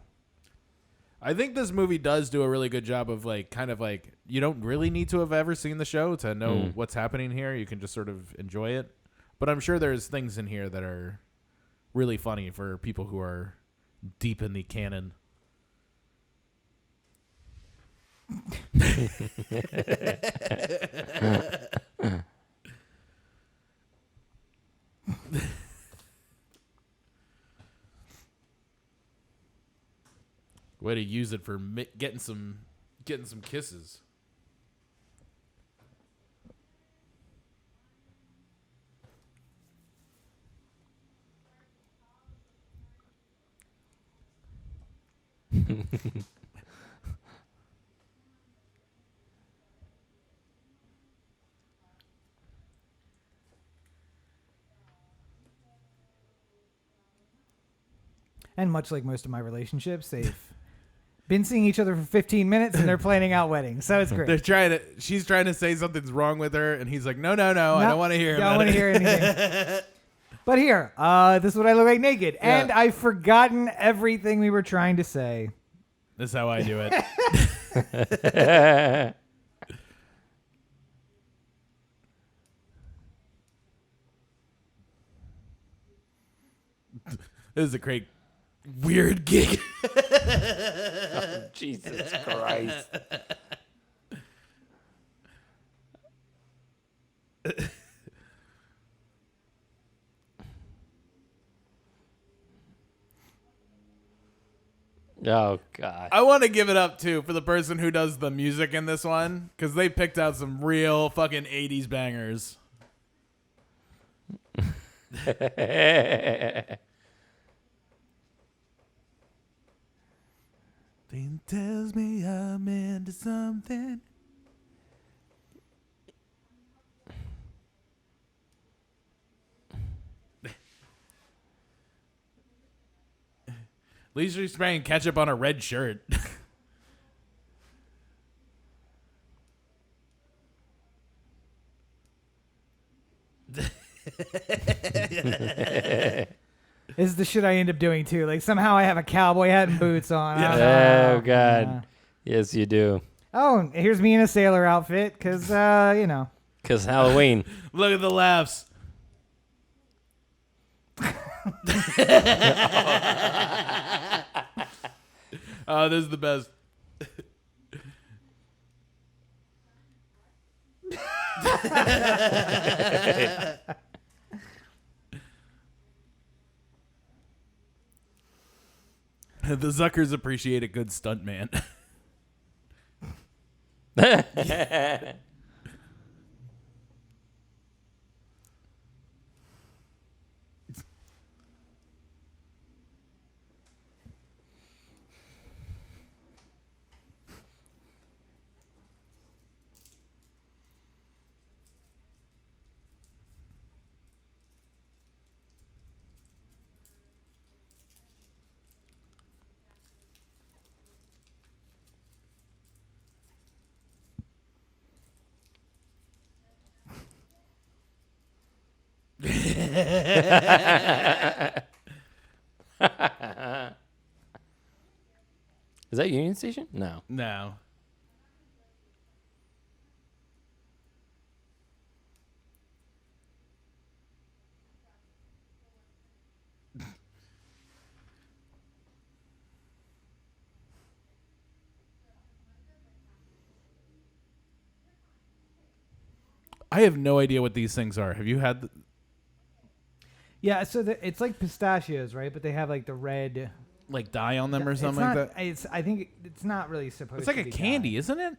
I think this movie does do a really good job of like kind of like you don't really need to have ever seen the show to know what's happening here. You can just sort of enjoy it. But I'm sure there's things in here that are really funny for people who are deep in the canon. Way to use it for getting some kisses. And much like most of my relationships, they've been seeing each other for 15 minutes and they're planning out weddings. So it's great. She's trying to say something's wrong with her, and he's like, no, I don't want to hear about it. Don't want to hear anything. But here, this is what I look like naked. Yeah. And I've forgotten everything we were trying to say. That's how I do it. This is a great, weird gig. Oh, Jesus Christ. Oh, God. I want to give it up, too, for the person who does the music in this one, because they picked out some real fucking 80s bangers. Thing tells me I'm into something. At least you're spraying ketchup on a red shirt. This is the shit I end up doing too. Like somehow I have a cowboy hat and boots on. I don't Oh know. God. Yes, you do. Oh, and here's me in a sailor outfit because you know. Because Halloween. Look at the laughs. Oh, this is the best. The Zuckers appreciate a good stuntman. Is that Union Station? No. No. I have no idea what these things are. Have you had? Yeah, so it's like pistachios, right? But they have like the red. Like dye on them or It's something not- like that? It's. I think it's not really supposed. It's like to a be candy, dye. isn't it?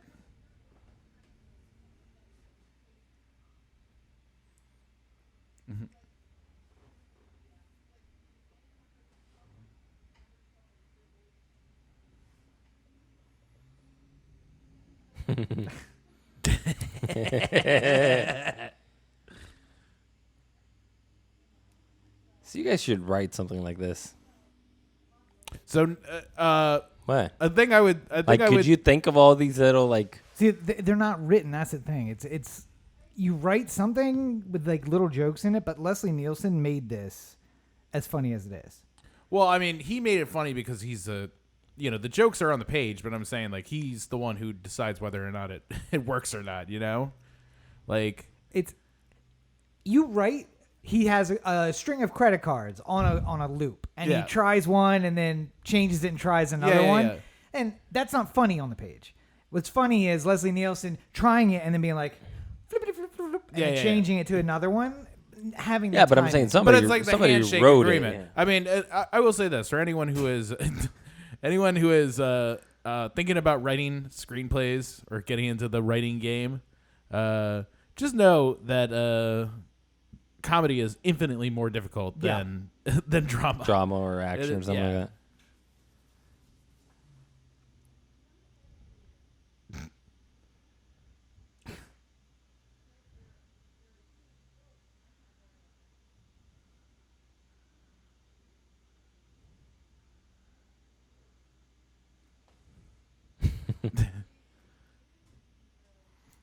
So you guys should write something like this. So, What? I think I would. Could you think of all these little like? See, they're not written. That's the thing. It's you write something with like little jokes in it, but Leslie Nielsen made this as funny as it is. Well, I mean, he made it funny because he's a, the jokes are on the page, but I'm saying like he's the one who decides whether or not it it works or not. Like It's you write. He has a string of credit cards on a loop, and Yeah. he tries one and then changes it and tries another Yeah, one, yeah. and that's not funny on the page. What's funny is Leslie Nielsen trying it and then being like, flip, flip, flip, flip, and Yeah, then yeah, changing it to another one, having the Yeah, but I'm timing. saying but somebody. it's like the somebody handshake wrote agreement. it. Yeah. I mean, I will say this for anyone who is anyone who is thinking about writing screenplays or getting into the writing game, just know that comedy is infinitely more difficult than than drama. Drama or action or something yeah. like that.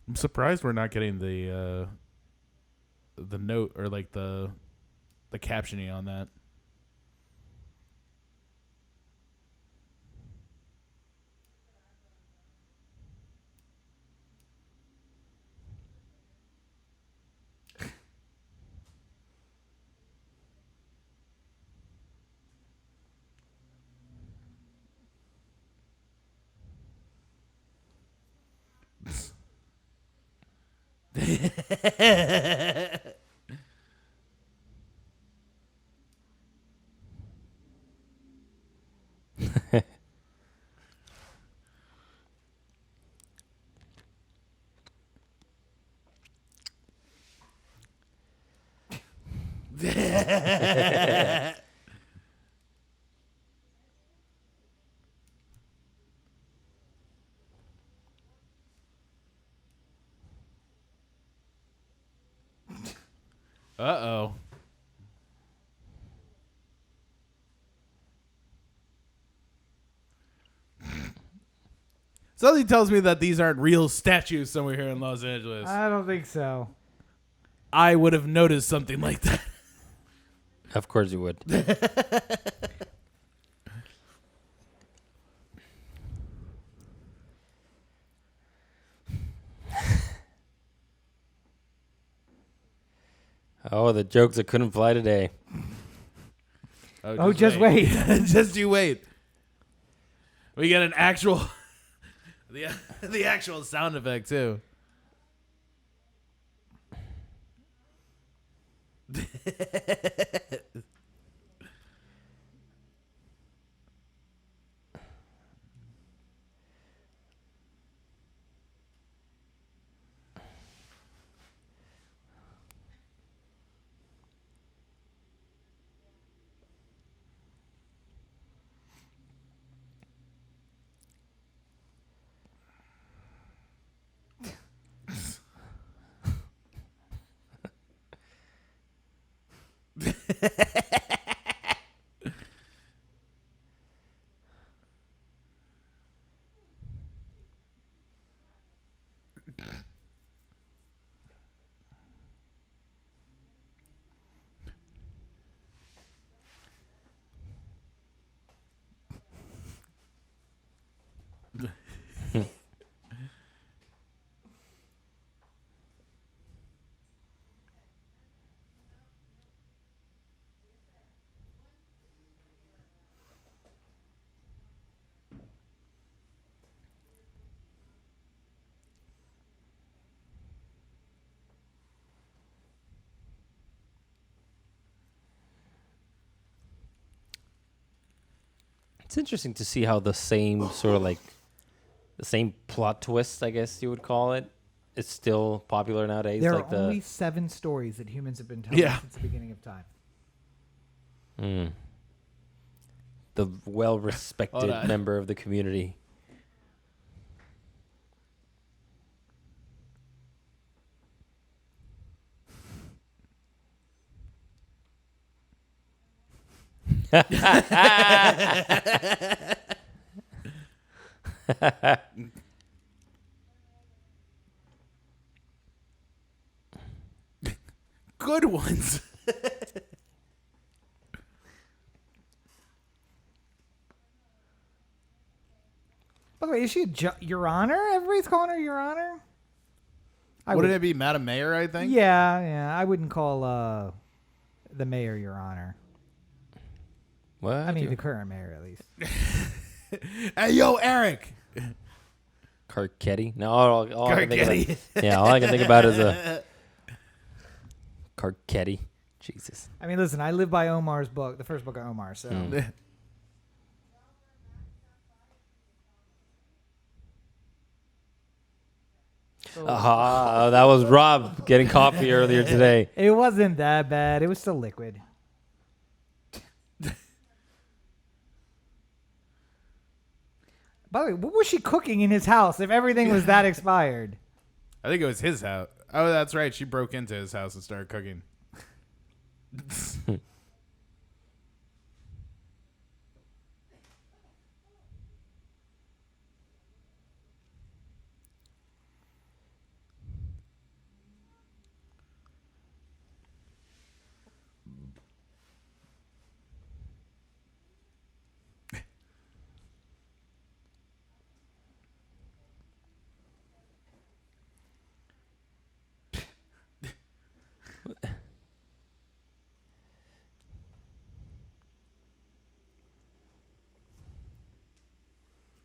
I'm surprised we're not getting the note or like the captioning on that. Uh-oh. Something tells me that these aren't real statues somewhere here in Los Angeles. I don't think so. I would have noticed something like that. Of course you would. Oh, the jokes that couldn't fly today. Oh, just wait. Just you wait. We get an actual the actual sound effect too. It's interesting to see how the same sort of like the same plot twist, I guess you would call it, is still popular nowadays. There like are only 7 stories that humans have been telling since the beginning of time. The well-respected member of the community. Good ones. By the way, is she Your Honor? Everybody's calling her Your Honor. Wouldn't it be Madam Mayor, I think? Yeah. I wouldn't call the mayor Your Honor. What? I mean, the current mayor, at least. Hey, yo, Eric. Carcetti? No, all I can think Carcetti. all I can think about is a Carcetti. Jesus. I mean, listen, I live by Omar's book, the first book of Omar, so. That was Rob getting coffee earlier today. It wasn't that bad. It was still liquid. By the way, what was she cooking in his house if everything was that expired? I think it was his house. Oh, that's right. She broke into his house and started cooking.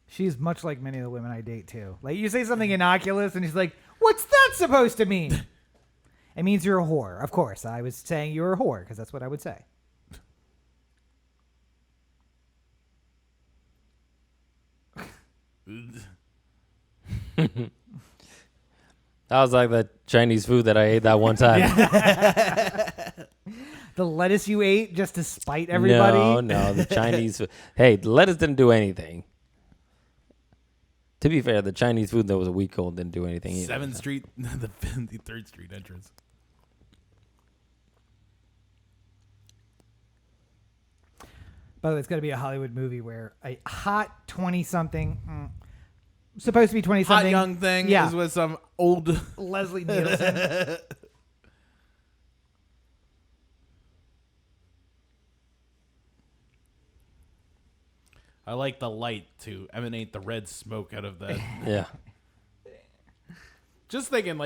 She's much like many of the women I date, too. Like, you say something innocuous, and she's like, what's that supposed to mean? It means you're a whore. Of course, I was saying you're a whore, because that's what I would say. That was like the Chinese food that I ate that one time. The lettuce you ate just to spite everybody? No, the Chinese food. Hey, the lettuce didn't do anything. To be fair, the Chinese food that was a week old didn't do anything either. 7th Street, the 3rd Street entrance. By the way, it's got to be a Hollywood movie where a hot 20-something, supposed to be 20-something. Hot young thing is with some old Leslie Nielsen. I like the light to emanate the red smoke out of that. Yeah. Just thinking,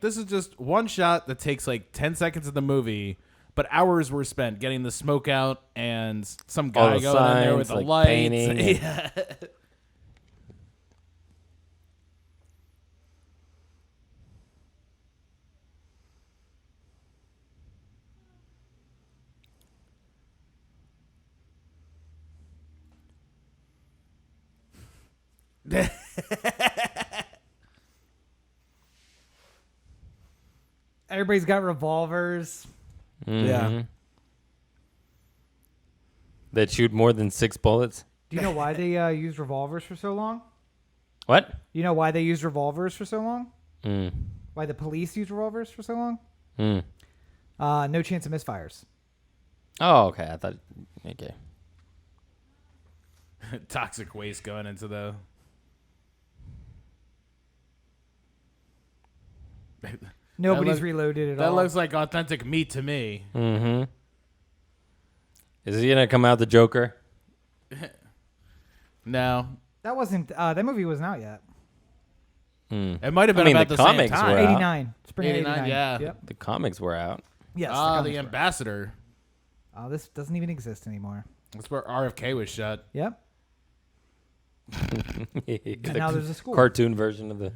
this is just one shot that takes 10 seconds of the movie, but hours were spent getting the smoke out and some guy the going in there with signs, the lights. painting. Yeah. Everybody's got revolvers. Mm-hmm. Yeah. That shoot more than 6 bullets. Do you know why they used revolvers for so long? What? You know why they used revolvers for so long? Mm. Why the police used revolvers for so long? Mm. No chance of misfires. Oh, okay. I thought. Okay. Toxic waste going into the. Nobody's look- reloaded at That all. looks like authentic meat to me. Mm-hmm. Is he gonna come out the Joker? No. That wasn't. That movie wasn't out yet. Mm. It might have been I mean, about the the same comics time. were out. 89. Spring of 89, 89. yeah. Yep. The comics were out. Yes. The comics were. ambassador. Oh, this doesn't even exist anymore. That's where RFK was shot. Yep. The And now there's a school. cartoon version of the.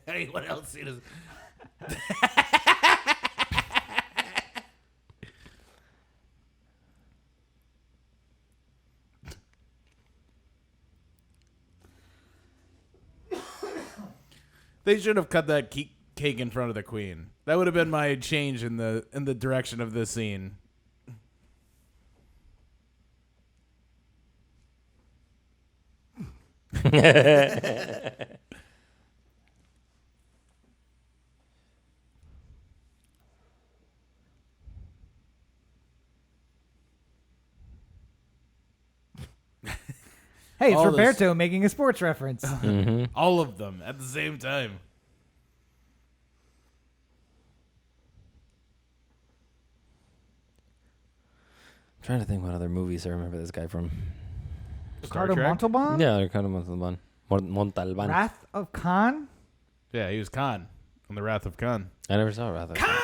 Anyone else seen his? They should have cut that cake in front of the queen. That would have been my change in the direction of this scene. Hey, it's All this- Roberto making a sports reference. Mm-hmm. All of them at the same time. Trying to think what other movies I remember this guy from. Star Ricardo Trek? Montalban? Yeah, they're kind of Montalban. Montalban. Wrath of Khan? Yeah, he was Khan on the Wrath of Khan. I never saw Wrath of Khan.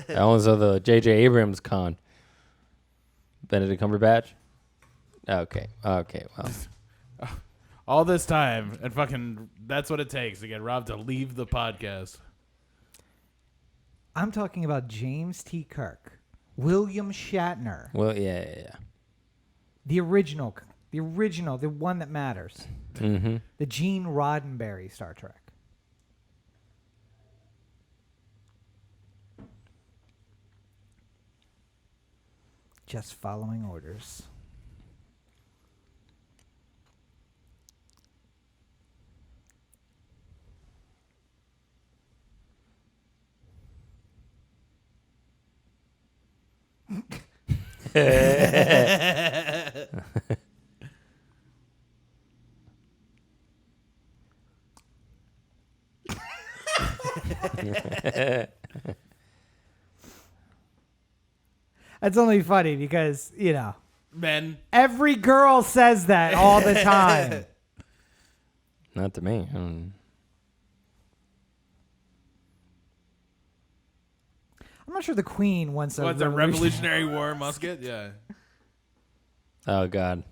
I only saw the J.J. Abrams Khan. Benedict Cumberbatch. Okay. Well. All this time, and fucking, that's what it takes to get Rob to leave the podcast. I'm talking about James T. Kirk. William Shatner. Well, yeah. The original, the one that matters. Mm-hmm. The Gene Roddenberry Star Trek. Just following orders. That's only funny because, Men. every girl says that all the time. Not to me. I'm not sure the Queen wants a What's a Revolutionary War musket? Yeah. Oh, God.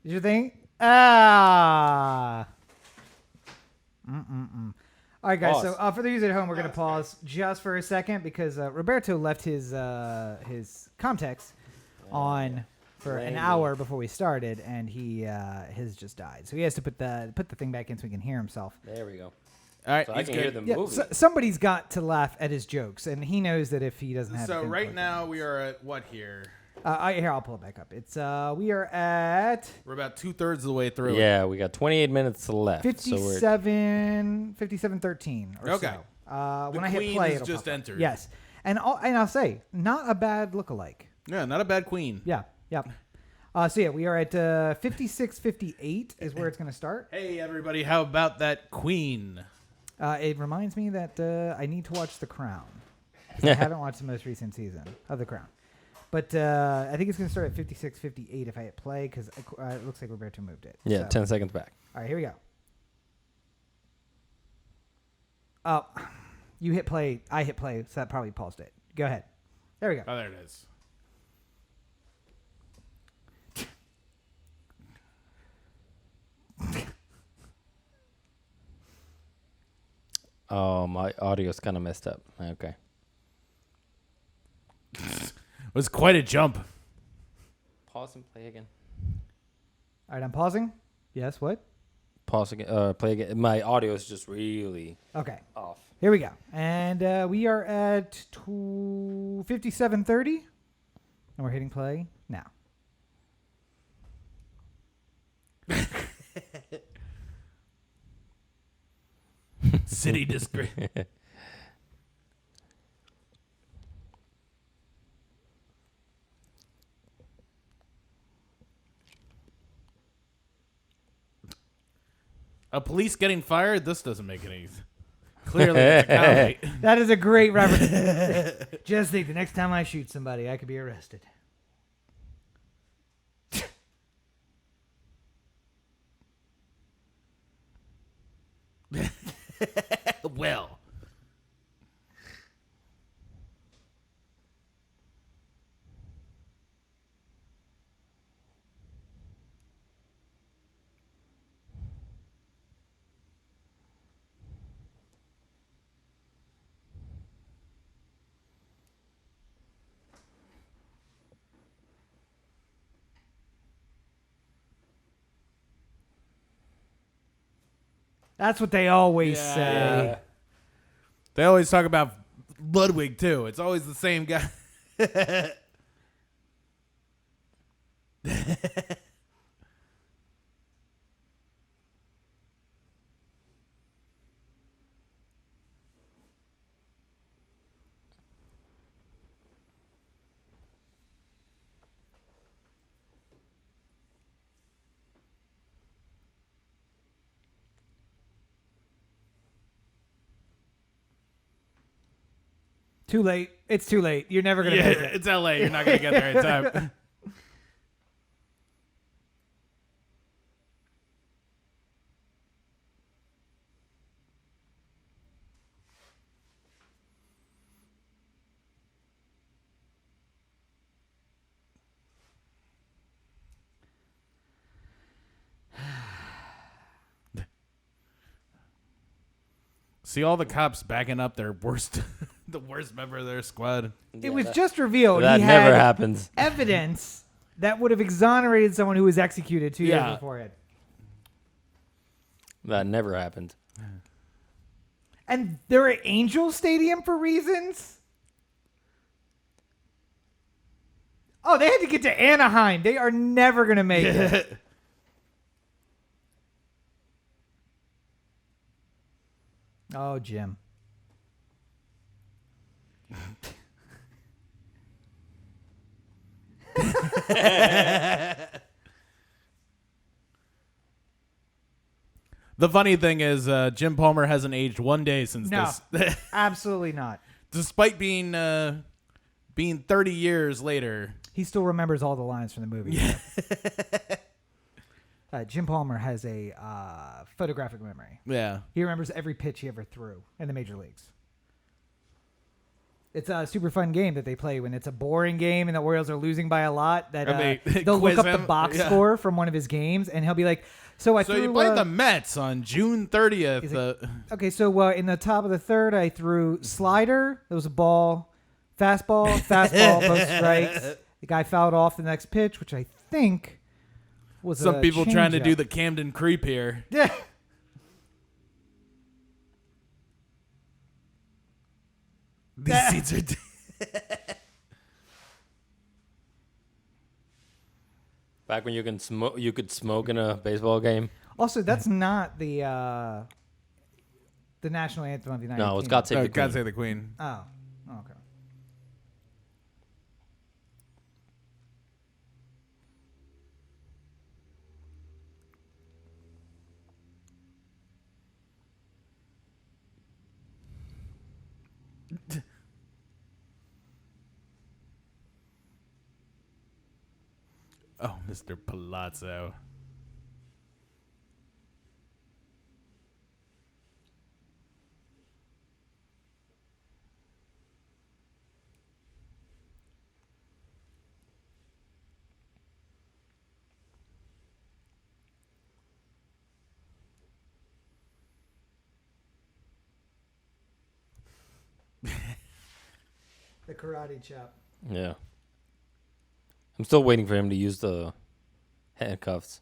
Did you think? Ah. All right, guys. Pause. So for the users at home, we're going to pause just for a second because Roberto left his context on for an hour before we started, and he has just died. So he has to put the thing back in so he can hear himself. There we go. All right, So I can hear the movie. So somebody's got to laugh at his jokes, and he knows that if he doesn't have. So it, right now we are at what here? I'll pull it back up. It's we are at We're about 2/3 of the way through. Yeah, we got 28 minutes left. 57:13 or Okay. so. When I Queen hit play, has it'll just pop up. entered. Yes, and I'll say not a bad lookalike. Yeah, not a bad queen. Yeah, yep. So yeah, we are at 56:58 is where it's going to start. Hey everybody, how about that queen? It reminds me that I need to watch The Crown. I haven't watched the most recent season of The Crown. But I think it's going to start at 56:58 if I hit play because it looks like Roberto moved it. Yeah, So. 10 seconds back. All right, here we go. Oh, you hit play. I hit play, so that probably paused it. Go ahead. There we go. Oh, there it is. Oh, my audio's kind of messed up. Okay. It was quite a jump. Pause and play again. All right, I'm pausing. Yes, what? Pause again. Play again. My audio is just really Okay. off. Here we go. And we are at 57:30. And we're hitting play now. City disgrace. A police getting fired? This doesn't make any sense. Clearly, it's a comedy. That is a great reference. Just think, the next time I shoot somebody, I could be arrested. Well. That's what they always say. They always talk about Ludwig, too. It's always the same guy. Too late. It's too late. You're never going to make it. It's LA. You're not going to get there in time. See all the cops backing up their worst, the worst member of their squad. It was just revealed That he never had happens. evidence that would have exonerated someone who was executed 2 years Yeah. beforehand. That never happened. And they're at Angel Stadium for reasons? Oh, they had to get to Anaheim. They are never going to make it. Oh, Jim. The funny thing is, Jim Palmer hasn't aged one day since No, this. absolutely not. Despite being 30 years later. He still remembers all the lines from the movie. Jim Palmer has a photographic memory. Yeah. He remembers every pitch he ever threw in the major leagues. It's a super fun game that they play when it's a boring game and the Orioles are losing by a lot. That And they'll look quiz up the him. box Yeah. score from one of his games, and he'll be like, "So I So threw." you played the Mets on June 30th. He's like, okay, so in the top of the third, I threw slider. There was a ball, fastball, both strikes. The guy fouled off the next pitch, which I think was some a people trying to changeup. do the Camden creep here. Yeah. These seats are. Back when you could smoke in a baseball game. Also, that's not the national anthem of the United No, it was Kingdom. God Save the Queen. God Save the Queen. Oh, okay. Oh, Mr. Palazzo. The karate chop. Yeah. I'm still waiting for him to use the handcuffs.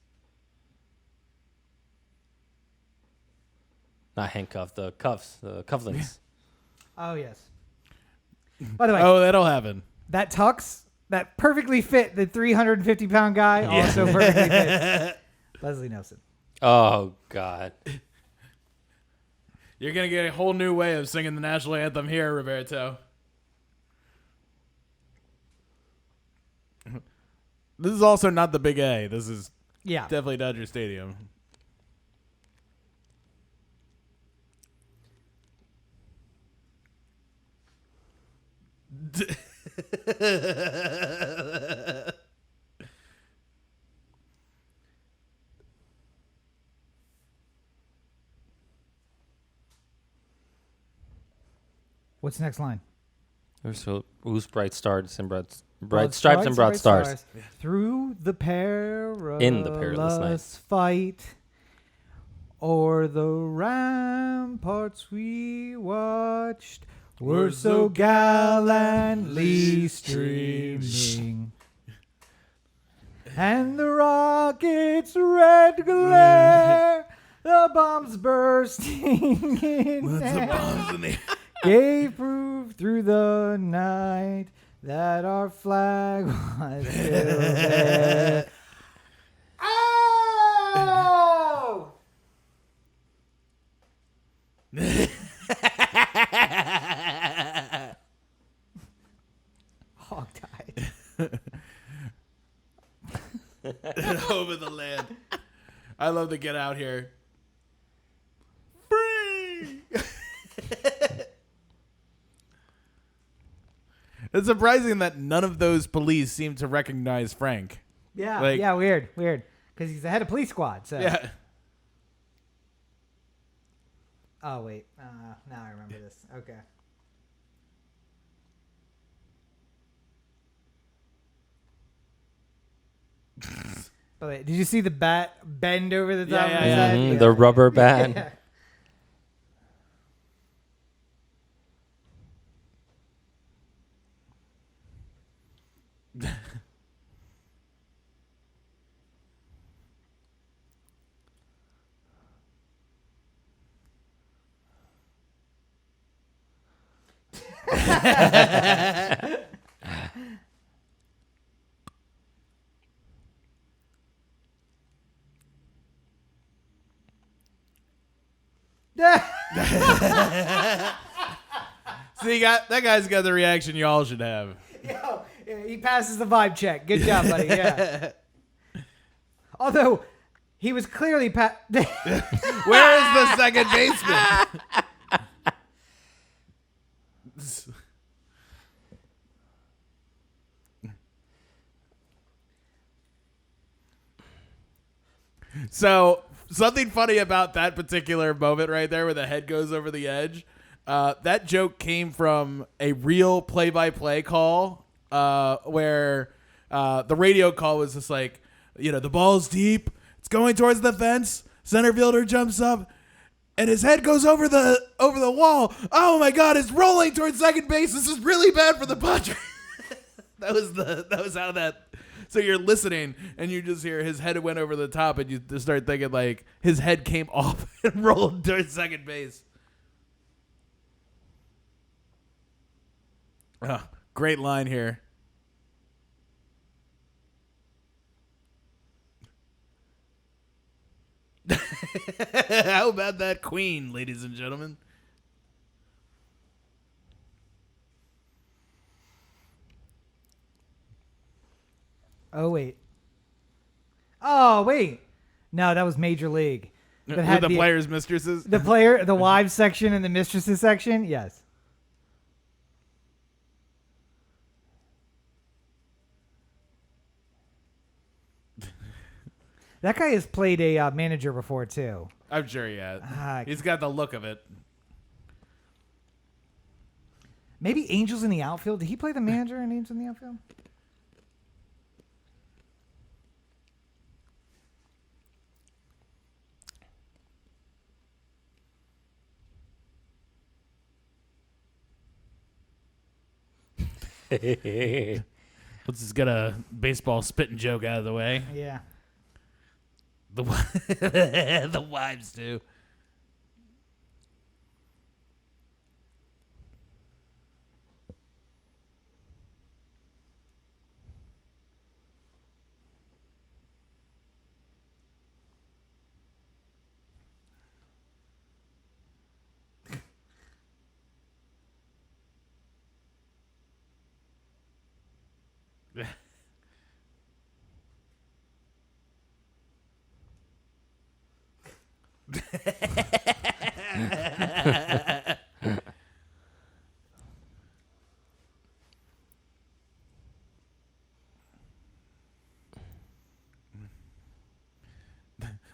Not handcuff, the cuffs, the cufflinks. Oh yes. By the way, Oh, that'll happen. that tux that perfectly fit the 350-pound guy also perfectly fits Leslie Nelson. Oh, God. You're going to get a whole new way of singing the national anthem here, Roberto. This is also not the Big A. This is Yeah. definitely Dodger Stadium. What's the next line? Who's bright stars and bright stripes and broad stars. Through the perilous, In the perilous night. fight, o'er the ramparts we watched, were so gallantly streaming, and the rocket's red glare, the bombs bursting in air, gave proof through the night that our flag was still there. Oh! Hog died. Over the land. I love to get out here. Free! It's surprising that none of those police seem to recognize Frank. Yeah, Like- yeah, weird. Because he's the head of police squad. So. Yeah. Oh wait, now I remember this. Okay. Oh, wait, did you see the bat bend over the top Yeah, of his yeah, head? Mhm, the rubber band. Yeah. See, that guy's got the reaction y'all should have. Yo, he passes the vibe check. Good job, buddy. Yeah. Although he was clearly Where is the second baseman? So, something funny about that particular moment right there where the head goes over the edge. That joke came from a real play-by-play call where the radio call was just like, the ball's deep. It's going towards the fence. Center fielder jumps up, and his head goes over the wall. Oh my God! It's rolling towards second base. This is really bad for the Padres. that was how that. So you're listening, and you just hear his head went over the top, and you just start thinking like his head came off and rolled towards second base. Oh, great line here. How about that queen, ladies and gentlemen? Oh, wait. No, that was Major League. That With had the players' mistresses? The wives section and the mistresses section? Yes. That guy has played a manager before, too. I'm sure he has. He's got the look of it. Maybe Angels in the Outfield. Did he play the manager in Angels in the Outfield? Let's just get a baseball spitting joke out of the way. Yeah. The wives too.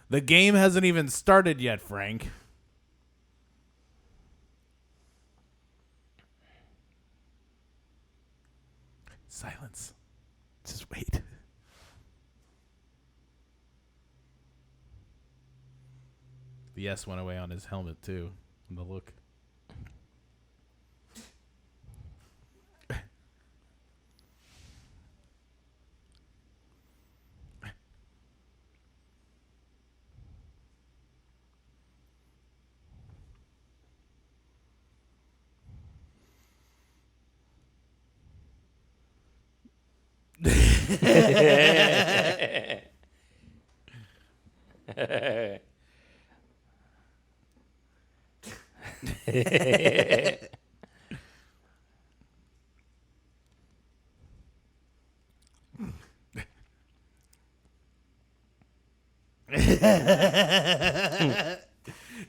The game hasn't even started yet, Frank. Silence. Just wait. The S went away on his helmet, too. The look.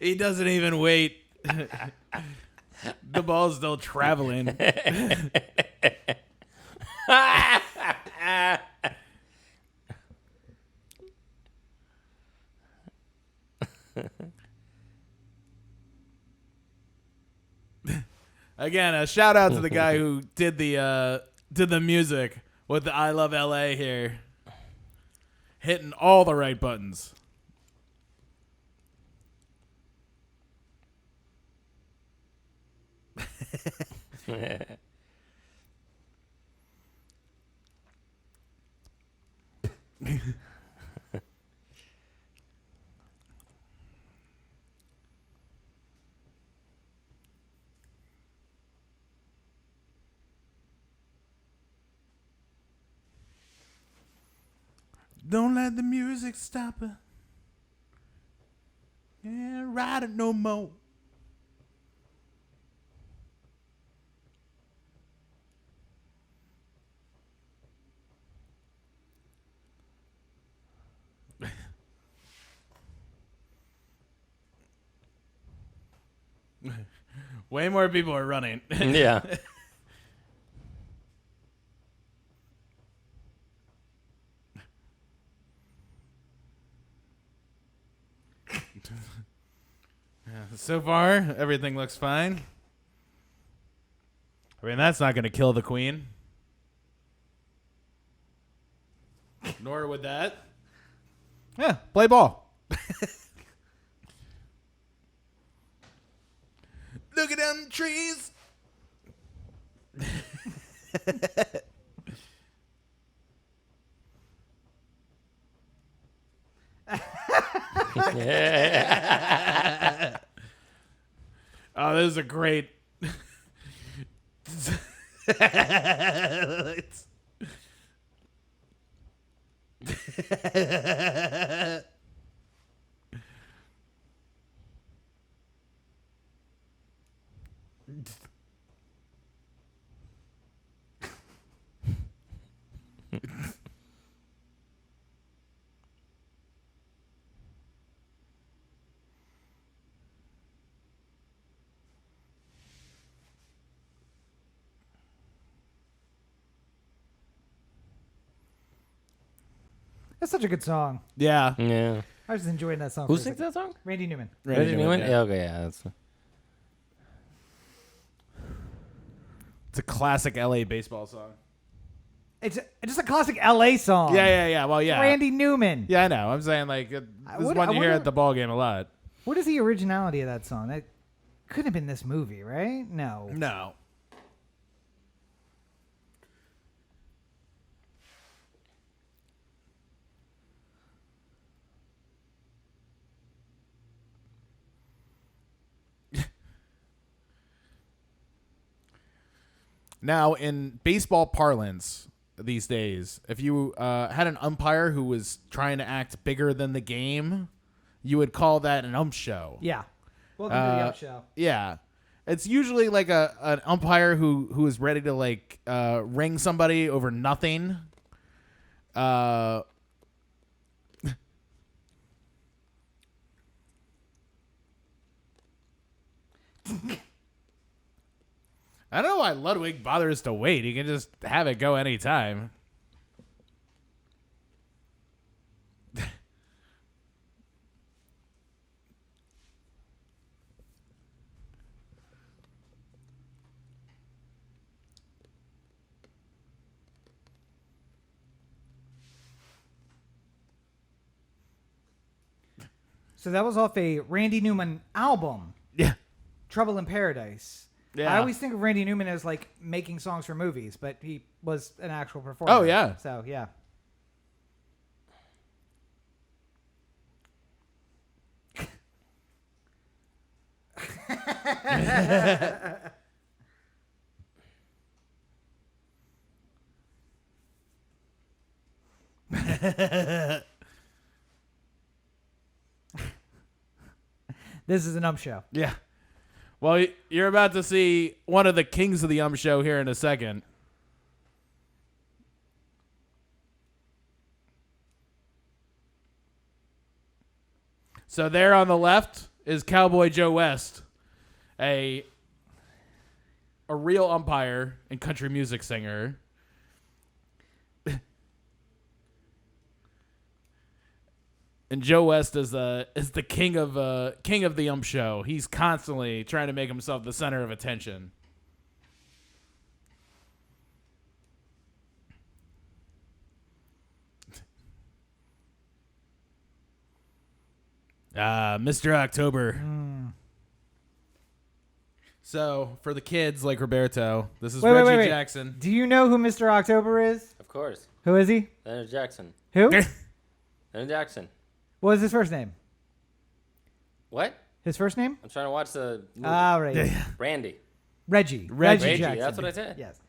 He doesn't even wait. The ball's still traveling. Again, a shout out to the guy who did the music with the I Love LA here. Hitting all the right buttons. Don't let the music stop her. Yeah, ride it no more. Way more people are running. Yeah. So far, everything looks fine. I mean, that's not going to kill the queen. Nor would that. Yeah, play ball. Look at them trees. Oh, this is a great. That's such a good song. Yeah. Yeah. I was just enjoying that song. Who for a sings second. that song? Randy Newman. Randy Newman? Yeah, okay, yeah. That's... It's a classic LA baseball song. It's just a classic LA song. Yeah. Well, yeah. Randy Newman. Yeah, I know. I'm saying, like, this is one you hear at the ball game a lot. What is the originality of that song? That couldn't have been this movie, right? No. No. Now, in baseball parlance these days, if you had an umpire who was trying to act bigger than the game, you would call that an ump show. Yeah. Welcome to the Up Show. Yeah. It's usually like an umpire who is ready to like ring somebody over nothing. I don't know why Ludwig bothers to wait. He can just have it go anytime. So that was off a Randy Newman album, Yeah. Trouble in Paradise. Yeah. I always think of Randy Newman as like making songs for movies, but he was an actual performer. Oh, yeah. So, yeah. This is an ump show. Yeah. Well, you're about to see one of the kings of the show here in a second. So there on the left is Cowboy Joe West, a real umpire and country music singer. And Joe West is the king of the ump show. He's constantly trying to make himself the center of attention. Mr. October. So for the kids like Roberto, this is Reggie Jackson. Do you know who Mr. October is? Of course. Who is he? Leonard Jackson. Who? Leonard Jackson. What was his first name? What? His first name? I'm trying to watch the movie. Right. Randy. Reggie. Reggie, Jackson. that's what I said. Yes.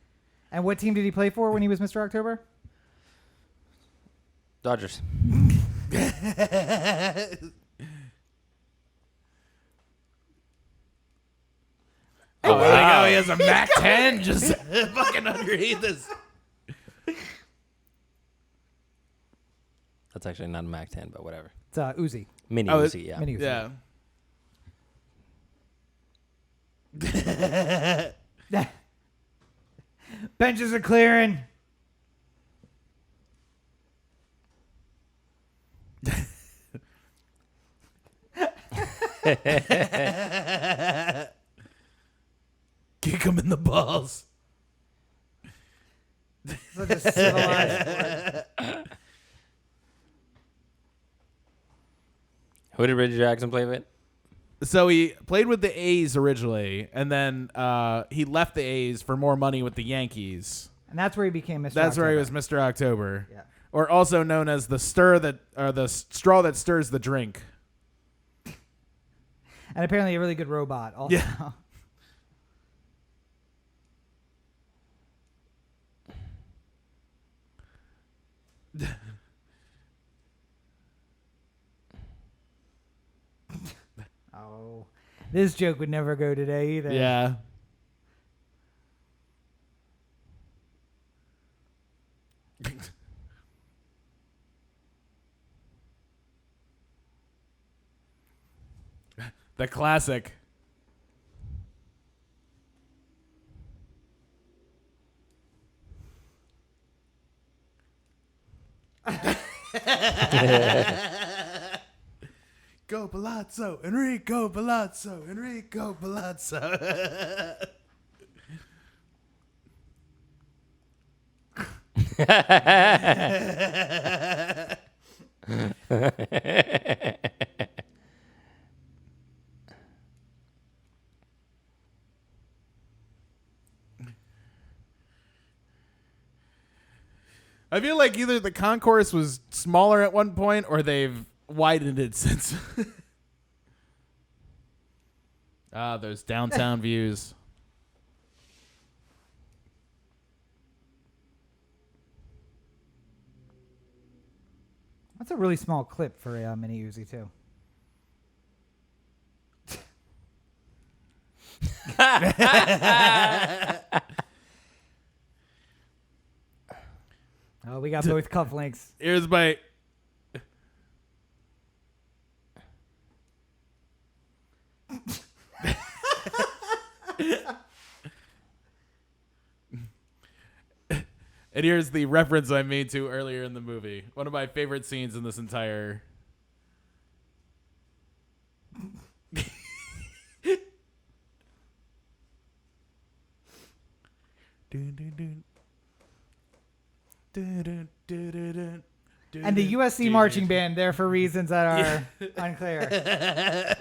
And what team did he play for when he was Mr. October? Dodgers. Oh, wow. He has a Mac 10 just fucking underneath this. That's actually not a Mac 10, but whatever. It's Uzi. Mini Oh, Uzi, yeah. Mini Uzi. Yeah. Benches are clearing. Kick him in the balls. Such a civilized sport. Who did Reggie Jackson play with? So he played with the A's originally, and then he left the A's for more money with the Yankees. And that's where he became Mr. That's where he was October. Mr. October. Yeah. Or also known as the straw that stirs the drink. And apparently a really good robot also. Yeah. Oh. This joke would never go today either. Yeah. The classic. Go Palazzo, Enrico Palazzo, Enrico Palazzo. I feel like either the concourse was smaller at one point or they've widened it since. Those downtown views. That's a really small clip for a mini Uzi too. Oh, we got both cufflinks. Here's my. And here's the reference I made to earlier in the movie. One of my favorite scenes in this entire. And the USC marching band there for reasons that are unclear.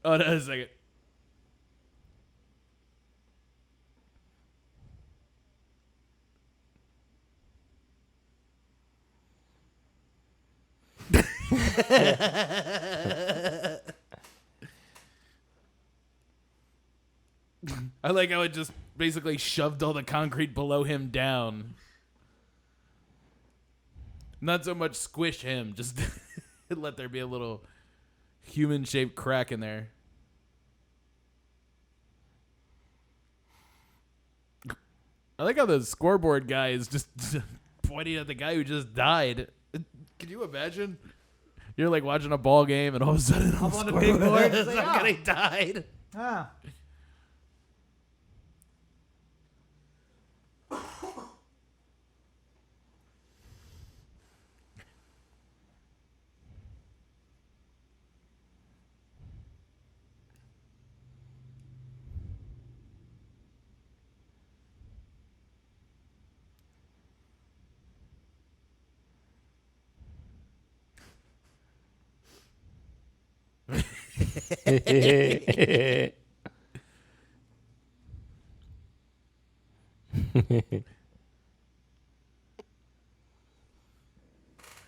Oh, no, a second. I like how it just basically shoved all the concrete below him down. Not so much squish him, just let there be a little human-shaped crack in there. I like how the scoreboard guy is just pointing at the guy who just died. Can you imagine? You're like watching a ball game and all of a sudden on the big board, it's like, some oh. guy died. Ah.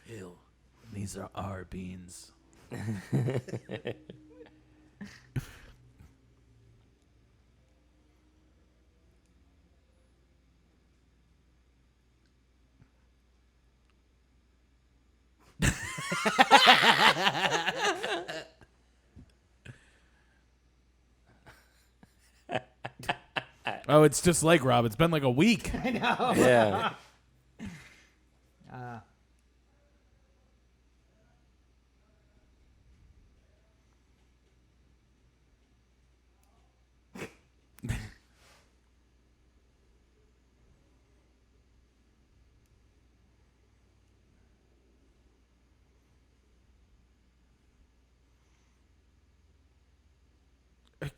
Ew, these are our beans. Oh, it's just like Rob. It's been like a week. I know. Yeah.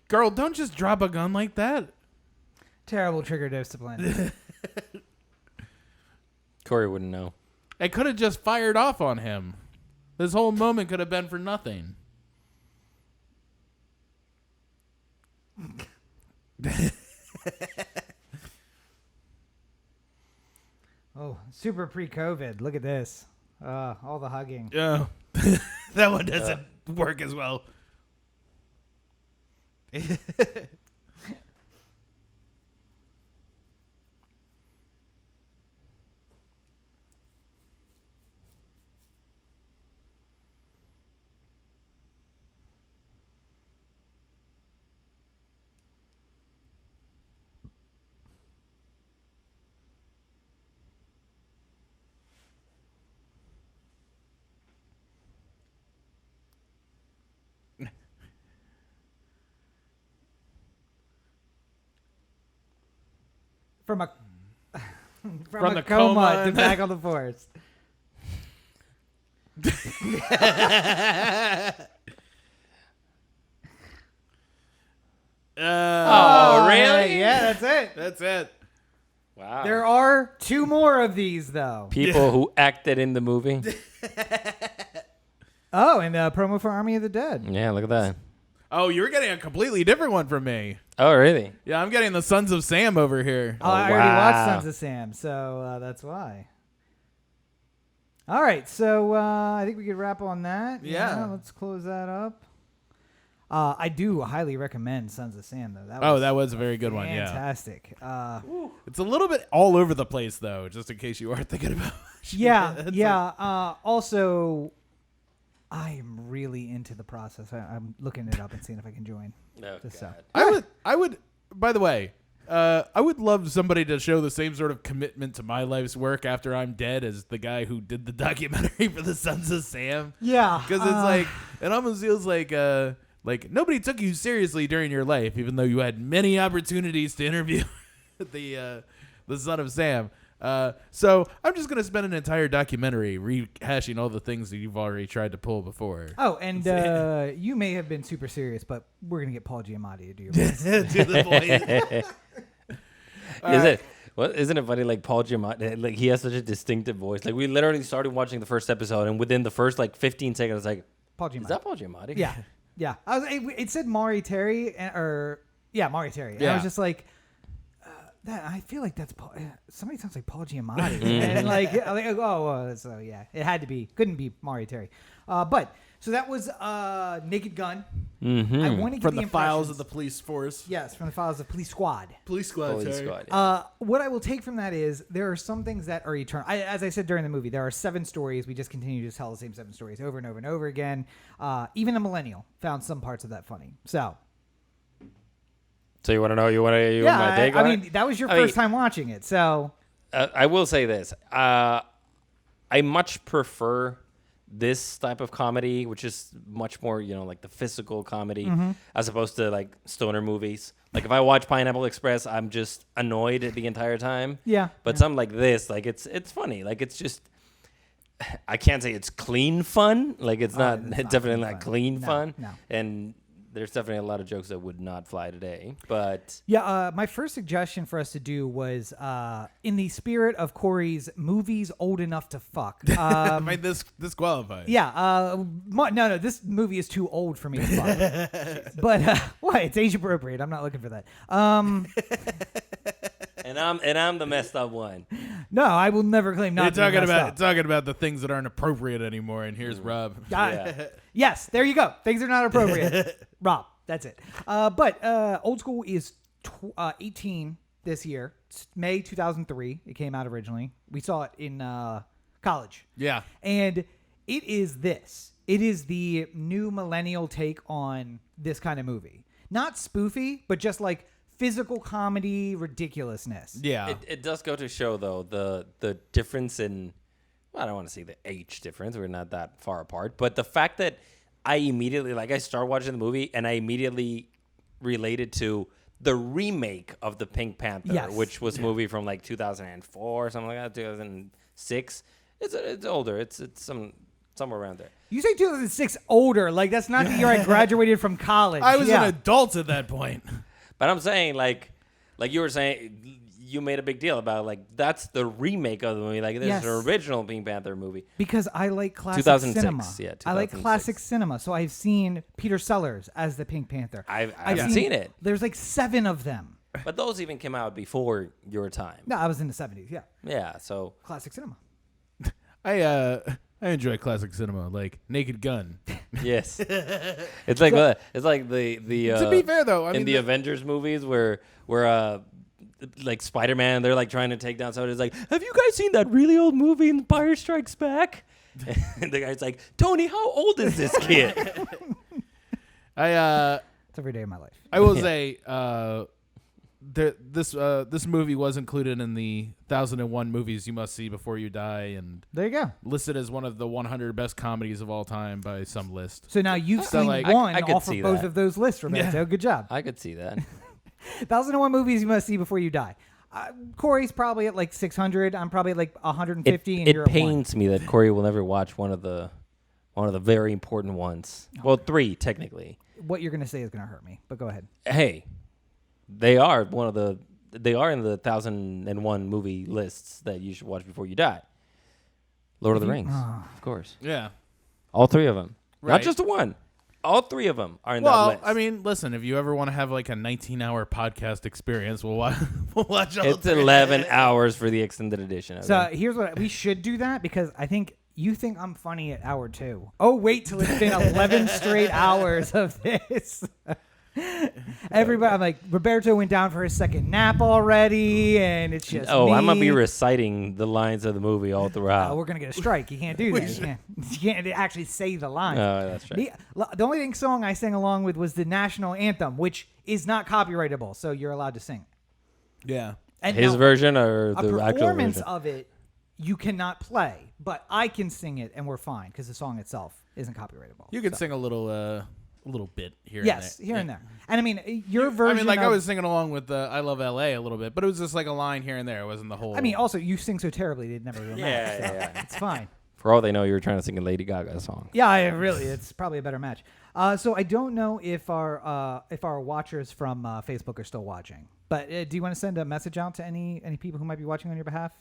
Girl, don't just drop a gun like that. Terrible trigger discipline. Cory wouldn't know. I could have just fired off on him. This whole moment could have been for nothing. Oh, super pre-COVID. Look at this. All the hugging. Yeah. That one doesn't work as well. From a From a the coma coma. to back on the force. Oh, really? Yeah, that's it. That's it. Wow. There are 2 more of these, though. People who acted in the movie. Oh, and promo for Army of the Dead. Yeah, look at that. Oh, you're getting a completely different one from me. Oh, really? Yeah, I'm getting the Sons of Sam over here. Oh, I already wow. watched Sons of Sam, so that's why. All right, so I think we could wrap on that. Yeah. Let's close that up. I do highly recommend Sons of Sam, though. That was a very good one, yeah. Fantastic. It's a little bit all over the place, though, just in case you are thinking about watching Yeah, it. It's yeah. Also, I am really into the process. I'm looking it up and seeing if I can join. Oh, Just God. I would, by the way, I would love somebody to show the same sort of commitment to my life's work after I'm dead as the guy who did the documentary for the Sons of Sam. Yeah. Because it's like, it almost feels like nobody took you seriously during your life, even though you had many opportunities to interview the Son of Sam. So I'm just going to spend an entire documentary rehashing all the things that you've already tried to pull before. Oh, and you may have been super serious, but we're going to get Paul Giamatti to do your voice. To the voice. Isn't it funny? Like Paul Giamatti, like he has such a distinctive voice. Like we literally started watching the first episode, and within the first like 15 seconds, like, Paul Giamatti. is that Paul Giamatti? Yeah. Yeah. It said Maury Terry, Maury Terry. And I Yeah. was just like, I feel like that's Paul. Somebody sounds like Paul Giamatti. And so yeah, it had to be. Couldn't be Maury Terry. So that was Naked Gun. Mm-hmm. I want to get From the the files impressions. of the police force. Yes, from the files of Police Squad. Police squad. Police sorry. Squad. Yeah. What I will take from that is there are some things that are eternal. As I said during the movie, there are 7 stories. We just continue to tell the same 7 stories over and over and over again. Even a millennial found some parts of that funny. So You want to know? You want to? yeah, my take I on mean it? that was your first time watching it. So I will say this. I much prefer this type of comedy, which is much more, like the physical comedy, as opposed to like stoner movies. Like if I watch Pineapple Express, I'm just annoyed the entire time. yeah, But something like this, like it's funny. Like it's just, I can't say it's clean fun. Like it's not, it's it's not definitely clean not fun. clean No, fun. no. And there's definitely a lot of jokes that would not fly today. But yeah. My first suggestion for us to do was in the spirit of Cory's movies old enough to fuck. I mean, this qualifies. Yeah. No. This movie is too old for me to fuck. But what? It's age appropriate. I'm not looking for that. and I'm the messed up one. No, I will never claim not You're to be messed up. talking about the things that aren't appropriate anymore, and here's Rob. Yeah. Yes, there you go. Things are not appropriate. Rob, that's it. But Old School is 18 this year. It's May 2003. It came out originally. We saw it in college. Yeah. And it is this. It is the new millennial take on this kind of movie. Not spoofy, but just like physical comedy ridiculously. Yeah. It does go to show though the difference in, well, I don't want to say the age difference. We're not that far apart, but the fact that I immediately, like, I started watching the movie and I immediately related to the remake of the Pink Panther, Yes. which was a movie from like 2004 or something like that, 2006. It's older. It's somewhere around there. You say 2006 older. Like, that's not the year I graduated from college. I was Yeah. an adult at that point. But I'm saying, like, like you were saying, you made a big deal about like that's the remake of the movie. Like this Yes. is the original Pink Panther movie. Because I like classic 2006, cinema. yeah, I like 2006. classic cinema. So I've seen Peter Sellers as the Pink Panther. I haven't seen it, There's like 7 of them. but those even came out before your time. No, I was in the 70s. Yeah, Yeah, so classic cinema. I enjoy classic cinema, like Naked Gun. yes, it's like the To be fair, though, I in mean, the Avengers movies where like Spider-Man, they're like trying to take down somebody. It's like, have you guys seen that really old movie, Empire Strikes Back? And the guy's like, Tony, how old is this kid? It's every day of my life. I will say, this movie was included in the 1001 movies you must see before you die, and There you go. listed as one of the 100 best comedies of all time by some list. So now you've So, seen like, one I could off of see both that. of those lists, Roberto. Yeah. Good job. I could see that. 1001 movies you must see before you die. Corey's probably at like 600. I'm probably at like 150. and It you're at 1. pains me that Cory will never watch one of the very important ones. Well, 3 technically. What you're gonna say is gonna hurt me, but go ahead. Hey, they are in the 1001 movie lists that you should watch before you die. Lord of the Rings, of course. Yeah. All 3 of them, Right. not just the one. All 3 of them are in that Well, list. I mean, listen, if you ever want to have like a 19-hour podcast experience, we'll watch, all it's 3. 11 hours for the extended edition. So Okay? here's what we should do that because I think you think I'm funny at hour 2. Oh, wait till it's been 11 straight hours of this. Everybody, I'm like, Roberto went down for his second nap already, and it's just me. I'm gonna be reciting the lines of the movie all throughout. We're gonna get a strike. You can't do that. You can't actually say the line. That's right. The only song I sang along with was the national anthem, which is not copyrightable, so you're allowed to sing. Yeah. And His now, version or a the actual performance version? of it, you cannot play, but I can sing it, and we're fine because the song itself isn't copyrightable. You can So. sing a little bit here Yes, and there. here and Yeah. there. And I mean, your version. I mean, like I of- was singing along with I Love L.A. a little bit, but it was just like a line here and there. It wasn't the whole. I mean, also you sing so terribly they'd never even match. So yeah. it's fine. For all they know, you were trying to sing a Lady Gaga song. Yeah, really, it's probably a better match. So I don't know if our watchers from Facebook are still watching, but do you want to send a message out to any people who might be watching on your behalf?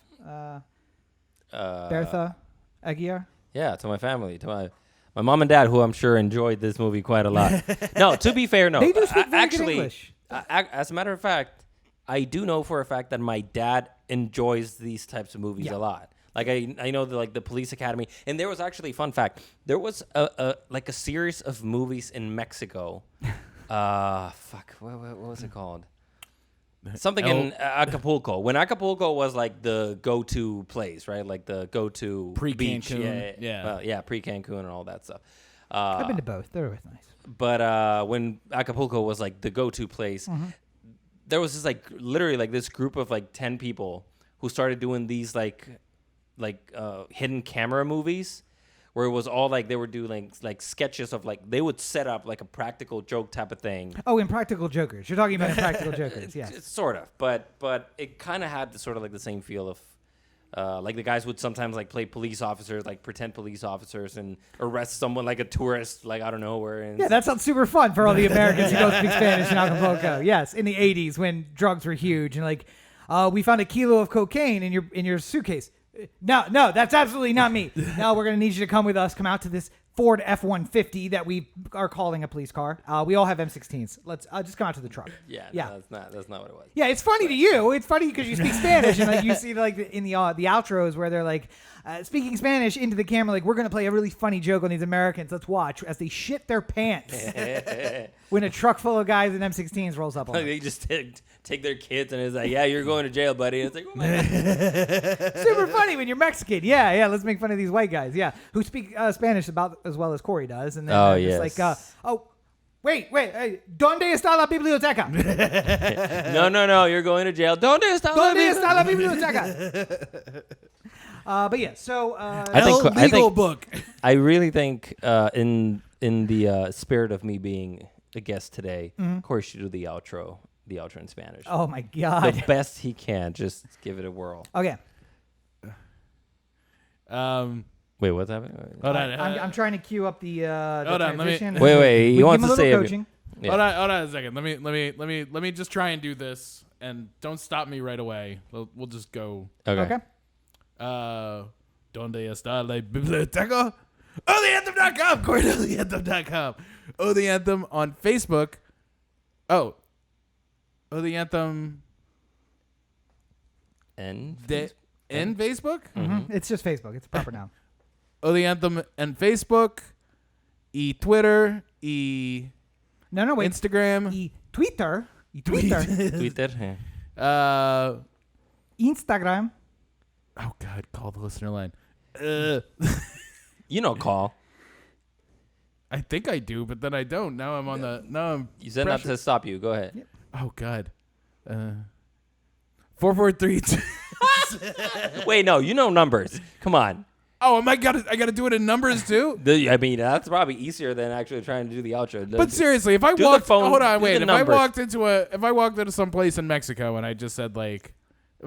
Bertha, Aguirre. Yeah, to my family, to my mom and dad, who I'm sure enjoyed this movie quite a lot. No, to be fair, no. They do speak very good actually, English. As a matter of fact, I do know for a fact that my dad enjoys these types of movies Yeah. a lot. Like I know the Police Academy, and there was actually fun fact. There was a series of movies in Mexico. What was it called? Something in Acapulco. When Acapulco was like the go-to place, right? Like the go-to beach. Pre-Cancun, yeah. Well, pre-Cancun and all that stuff. I've been to both. They're both nice. But when Acapulco was like the go-to place, there was this like literally like this group of like 10 people who started doing these like hidden camera movies, where it was all like they were doing like sketches of like they would set up like a practical joke type of thing. Oh, Impractical Jokers. You're talking about Impractical Jokers, yes. It's sort of, but it kind of had the sort of like the same feel of like the guys would sometimes like play police officers, like pretend police officers, and arrest someone like a tourist, like out of nowhere. And Yeah, that sounds super fun for all the Americans who don't speak Spanish in Acapulco. Yes, in the 80s when drugs were huge and like, we found a kilo of cocaine in your suitcase. No, that's absolutely not me. No, we're going to need you to come with us. Come out to this Ford F-150 that we are calling a police car. We all have M16s. Let's just come out to the truck. yeah, Yeah. no, that's not what it was. Yeah, it's funny to you. It's funny because you speak Spanish and like you see like in the outros where they're like speaking Spanish into the camera, like we're gonna play a really funny joke on these Americans. Let's watch as they shit their pants when a truck full of guys in M16s rolls up on Like them. they just take their kids and it's like, yeah, you're going to jail, buddy. And it's like, oh my God. Super funny when you're Mexican. Yeah. Let's make fun of these white guys. Yeah, who speak Spanish about as well as Cory does. And then Oh, they're just yes. like, wait, hey, ¿dónde está la biblioteca? No, you're going to jail. ¿Dónde está la ¿Dónde está la biblioteca? biblioteca? But yeah, so I think- I legal think- book. I really think in the spirit of me being a guest today, Cory should do the outro in Spanish. oh my god. The best he can. Just give it a whirl. Okay. Wait, what's happening? Hold on. I'm trying to queue up the Hold on, let me- transition. Wait. We He give wants him to a say little every- coaching. Yeah. Hold on a second. Let me just try and do this, and don't stop me right away. We'll just go. Okay. Donde está la biblioteca? OTheAnthem.com. CoryOTheAnthem.com. O The Anthem on Facebook. Oh. O The Anthem. And In Facebook? Mm-hmm. It's just Facebook. It's a proper noun. O The Anthem and Facebook. Twitter. No, wait. Instagram. Twitter. Twitter. Instagram. Oh, God. Call the listener line. You know, call. I think I do, but then I don't. Now I'm on the. Now I'm. You said not to stop you. Go ahead. Yep. Oh, God. 443. Wait, no. You know numbers. Come on. Oh, I gotta do it in numbers too. I mean, that's probably easier than actually trying to do the outro. But seriously, if I Do the walked, phone- hold on, do wait. the If I numbers. walked into some place in Mexico and I just said like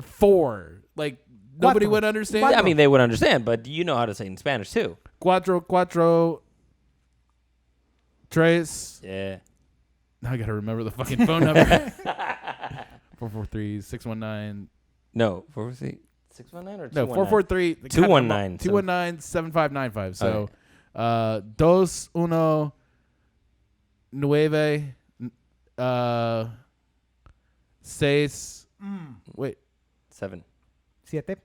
4, like nobody Cuatro. would understand. I mean, they would understand, but you know how to say it in Spanish too. Cuatro, tres. Yeah. Now I gotta remember the fucking phone number. 443-619. No, 443-619 or 219? No, 443 219. 219-7595. So, 219 6 wait, 7. Siete.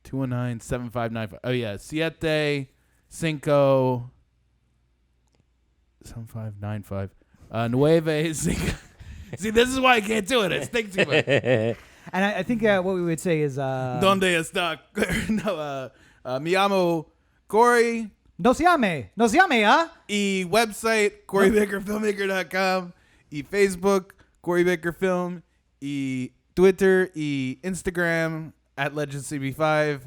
219-7595. Oh yeah, 7595. Nueve cinco. See, this is why I can't do it. I think too much. And I think what we would say is Donde está? No, me llamo Cory. Nos llame, ¿ah? Y website, CoryBakerFilmmaker.com. Y Facebook, Cory Baker Film. Y Twitter, y Instagram, @LegendCB5.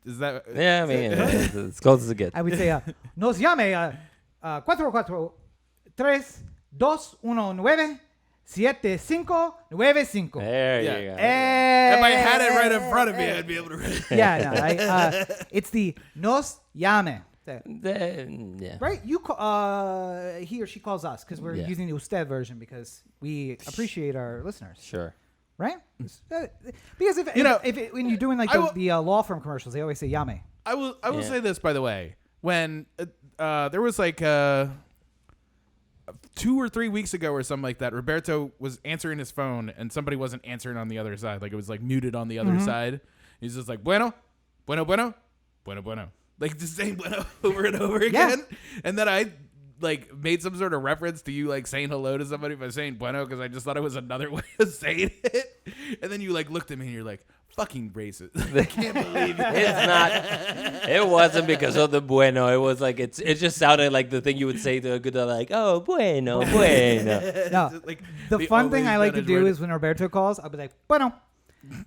Is that? Yeah, I mean, it's as close as it gets. I would say nos llame 443-219-7595. There Yeah. you go. If I had it right in front of me, I'd be able to read it. Yeah, no, it's the nos llame. Yeah. Right? You he or she calls us because we're using the usted version because we appreciate our listeners. Sure. Right? Because if when you're doing like the law firm commercials, they always say llame. I will say this, by the way. When there was like 2 or 3 weeks ago or something like that, Roberto was answering his phone and somebody wasn't answering on the other side. Like it was like muted on the other side. He's just like, bueno. Like just saying bueno over and over again. And then I like made some sort of reference to you like saying hello to somebody by saying bueno because I just thought it was another way of saying it. And then you like looked at me and you're like, fucking racist. I can't believe it. It's not. It wasn't because of the bueno. It was like it just sounded like the thing you would say to a good like, oh bueno. No, Like, the fun thing I like to always do better is when Roberto calls, I'll be like, bueno.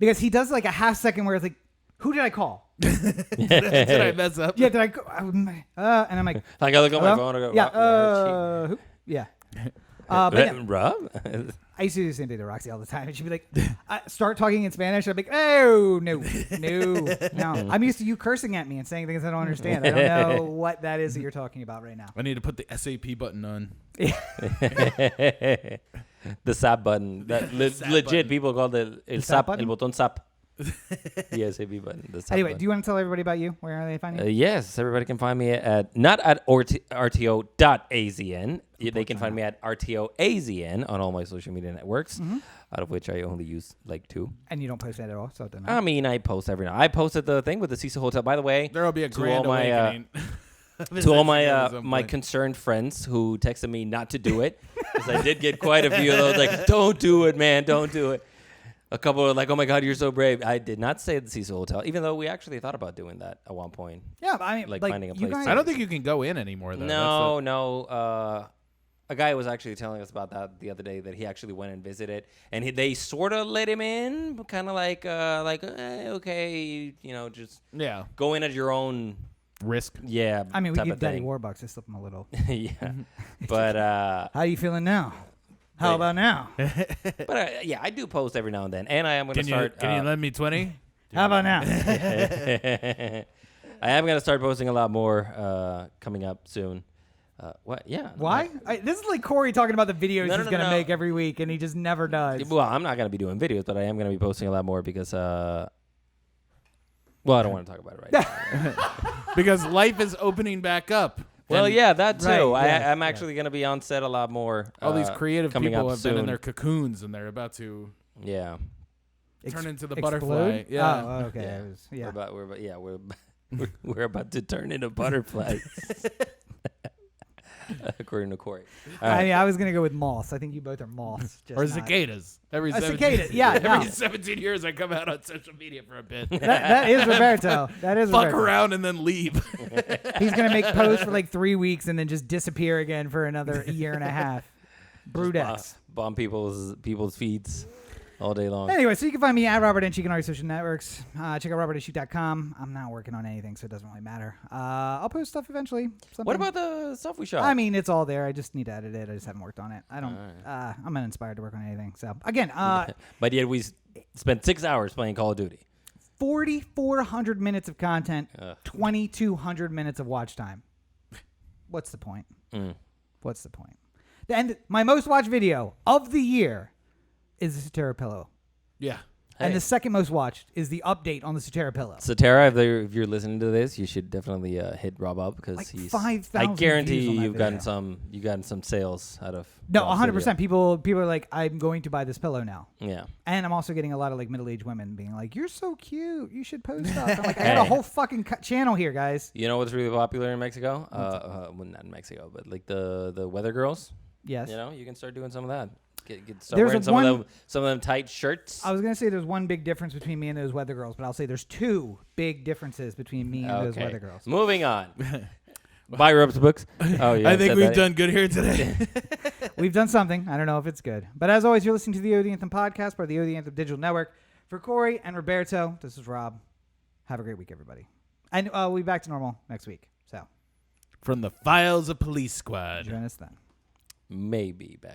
Because he does like a half second where it's like, who did I call? Did I mess up? Yeah, did I go? And I'm like, Like I look at my hello? phone and go, Yeah, "Rob, who? Yeah. But yeah, Rob? I used to do the same thing to Roxy all the time. And she'd be like, start talking in Spanish. I'd be like, oh, no. I'm used to you cursing at me and saying things I don't understand. I don't know what that is that you're talking about right now. I need to put the SAP button on. The SAP button. That SAP legit button. people call it el SAP SAP, button? el botón SAP. The SAP button. The SAP Anyway, button. do you want to tell everybody about you? Where are they finding you? Yes, everybody can find me at not at rto.azn. They can find me at rtoazn on all my social media networks, out of which I only use like 2. And you don't post that at all, so it doesn't I matter. mean, I post every now. I posted the thing with the Cecil Hotel. By the way, There'll be a to grand all my awakening. to all At some my point. concerned friends who texted me not to do it, because I did get quite a few of those. Like, don't do it, man, don't do it. A couple were like, oh my God, you're so brave. I did not stay at the Cecil Hotel, even though we actually thought about doing that at one point. Yeah, but I mean, like like finding a you place guys, to- I don't think you can go in anymore, though. No. A guy was actually telling us about that the other day, that he actually went and visited, and they sort of let him in, kind of like okay, just Yeah. go in at your own Risk. I mean, we type give of Daddy thing. Warbucks to slip him a little. Yeah, but How are you feeling now? How Wait. about now? yeah, I do post every now and then, and I am going to Can you start. can you lend me 20? How about now? I am going to start posting a lot more coming up soon. What? Yeah. Why? This is like Cory talking about the videos No, he's no, going to no. make every week, and he just never does. Well, I'm not going to be doing videos, but I am going to be posting a lot more because, well, I don't want to talk about it right now. Because life is opening back up. Well, And yeah, that too. Right, yeah, I'm actually going to be on set a lot more. all these creative coming people up have been in soon. their cocoons, and they're about to Yeah. turn into the Explode? butterfly. Yeah. Oh, okay. Yeah. It was- yeah. We're about to turn into butterflies. According to Cory. All I right. mean, I was going to go with moths. I think you both are moths. Just Or not- cicadas. Every A 17 cicada, yeah, Every no. 17 years, I come out on social media for a bit. That is Roberto. That is Fuck Roberto. around and then leave. He's going to make posts for like 3 weeks and then just disappear again for another year and a half. Brudex. Bomb people's feeds all day long. Anyway, so you can find me at Robert Anchik on all your social networks. Check out robertanchik.com. I'm not working on anything, so it doesn't really matter. I'll post stuff eventually. Something. What about the stuff we shot? I mean, it's all there. I just need to edit it. I just haven't worked on it. I don't. I'm uninspired to work on anything. So again, But yet we spent 6 hours playing Call of Duty. 4,400 minutes of content, Ugh. 2,200 minutes of watch time. What's the point? What's the point? And my most watched video of the year is the Sotera pillow. Yeah. And Hey. the second most watched is the update on the Sotera pillow. So Tara, if you're listening to this, you should definitely hit Rob up because Like he's. 5,000 I guarantee views on that you've gotten video. some sales out of. No, Rob's 100%. video. People are like, I'm going to buy this pillow now. Yeah. And I'm also getting a lot of like middle-aged women being like, "You're so cute. You should post stuff." I'm like, I got a Hey. whole fucking channel here, guys. You know what's really popular in Mexico? Well, not in Mexico, but like the weather girls. Yes. You know, you can start doing some of that. Start There's wearing a some of them tight shirts. I was gonna say there's one big difference between me and those weather girls, but I'll say there's two big differences between me and those Okay. weather girls. Moving on. Buy Rob's books. Oh yeah. I think we've done good here today. We've done something. I don't know if it's good, but as always, you're listening to the O The Anthem podcast, part of the O The Anthem Digital Network. For Cory and Roberto, this is Rob. Have a great week, everybody, and we'll be back to normal next week. So From the files of Police Squad. join us then. Maybe back.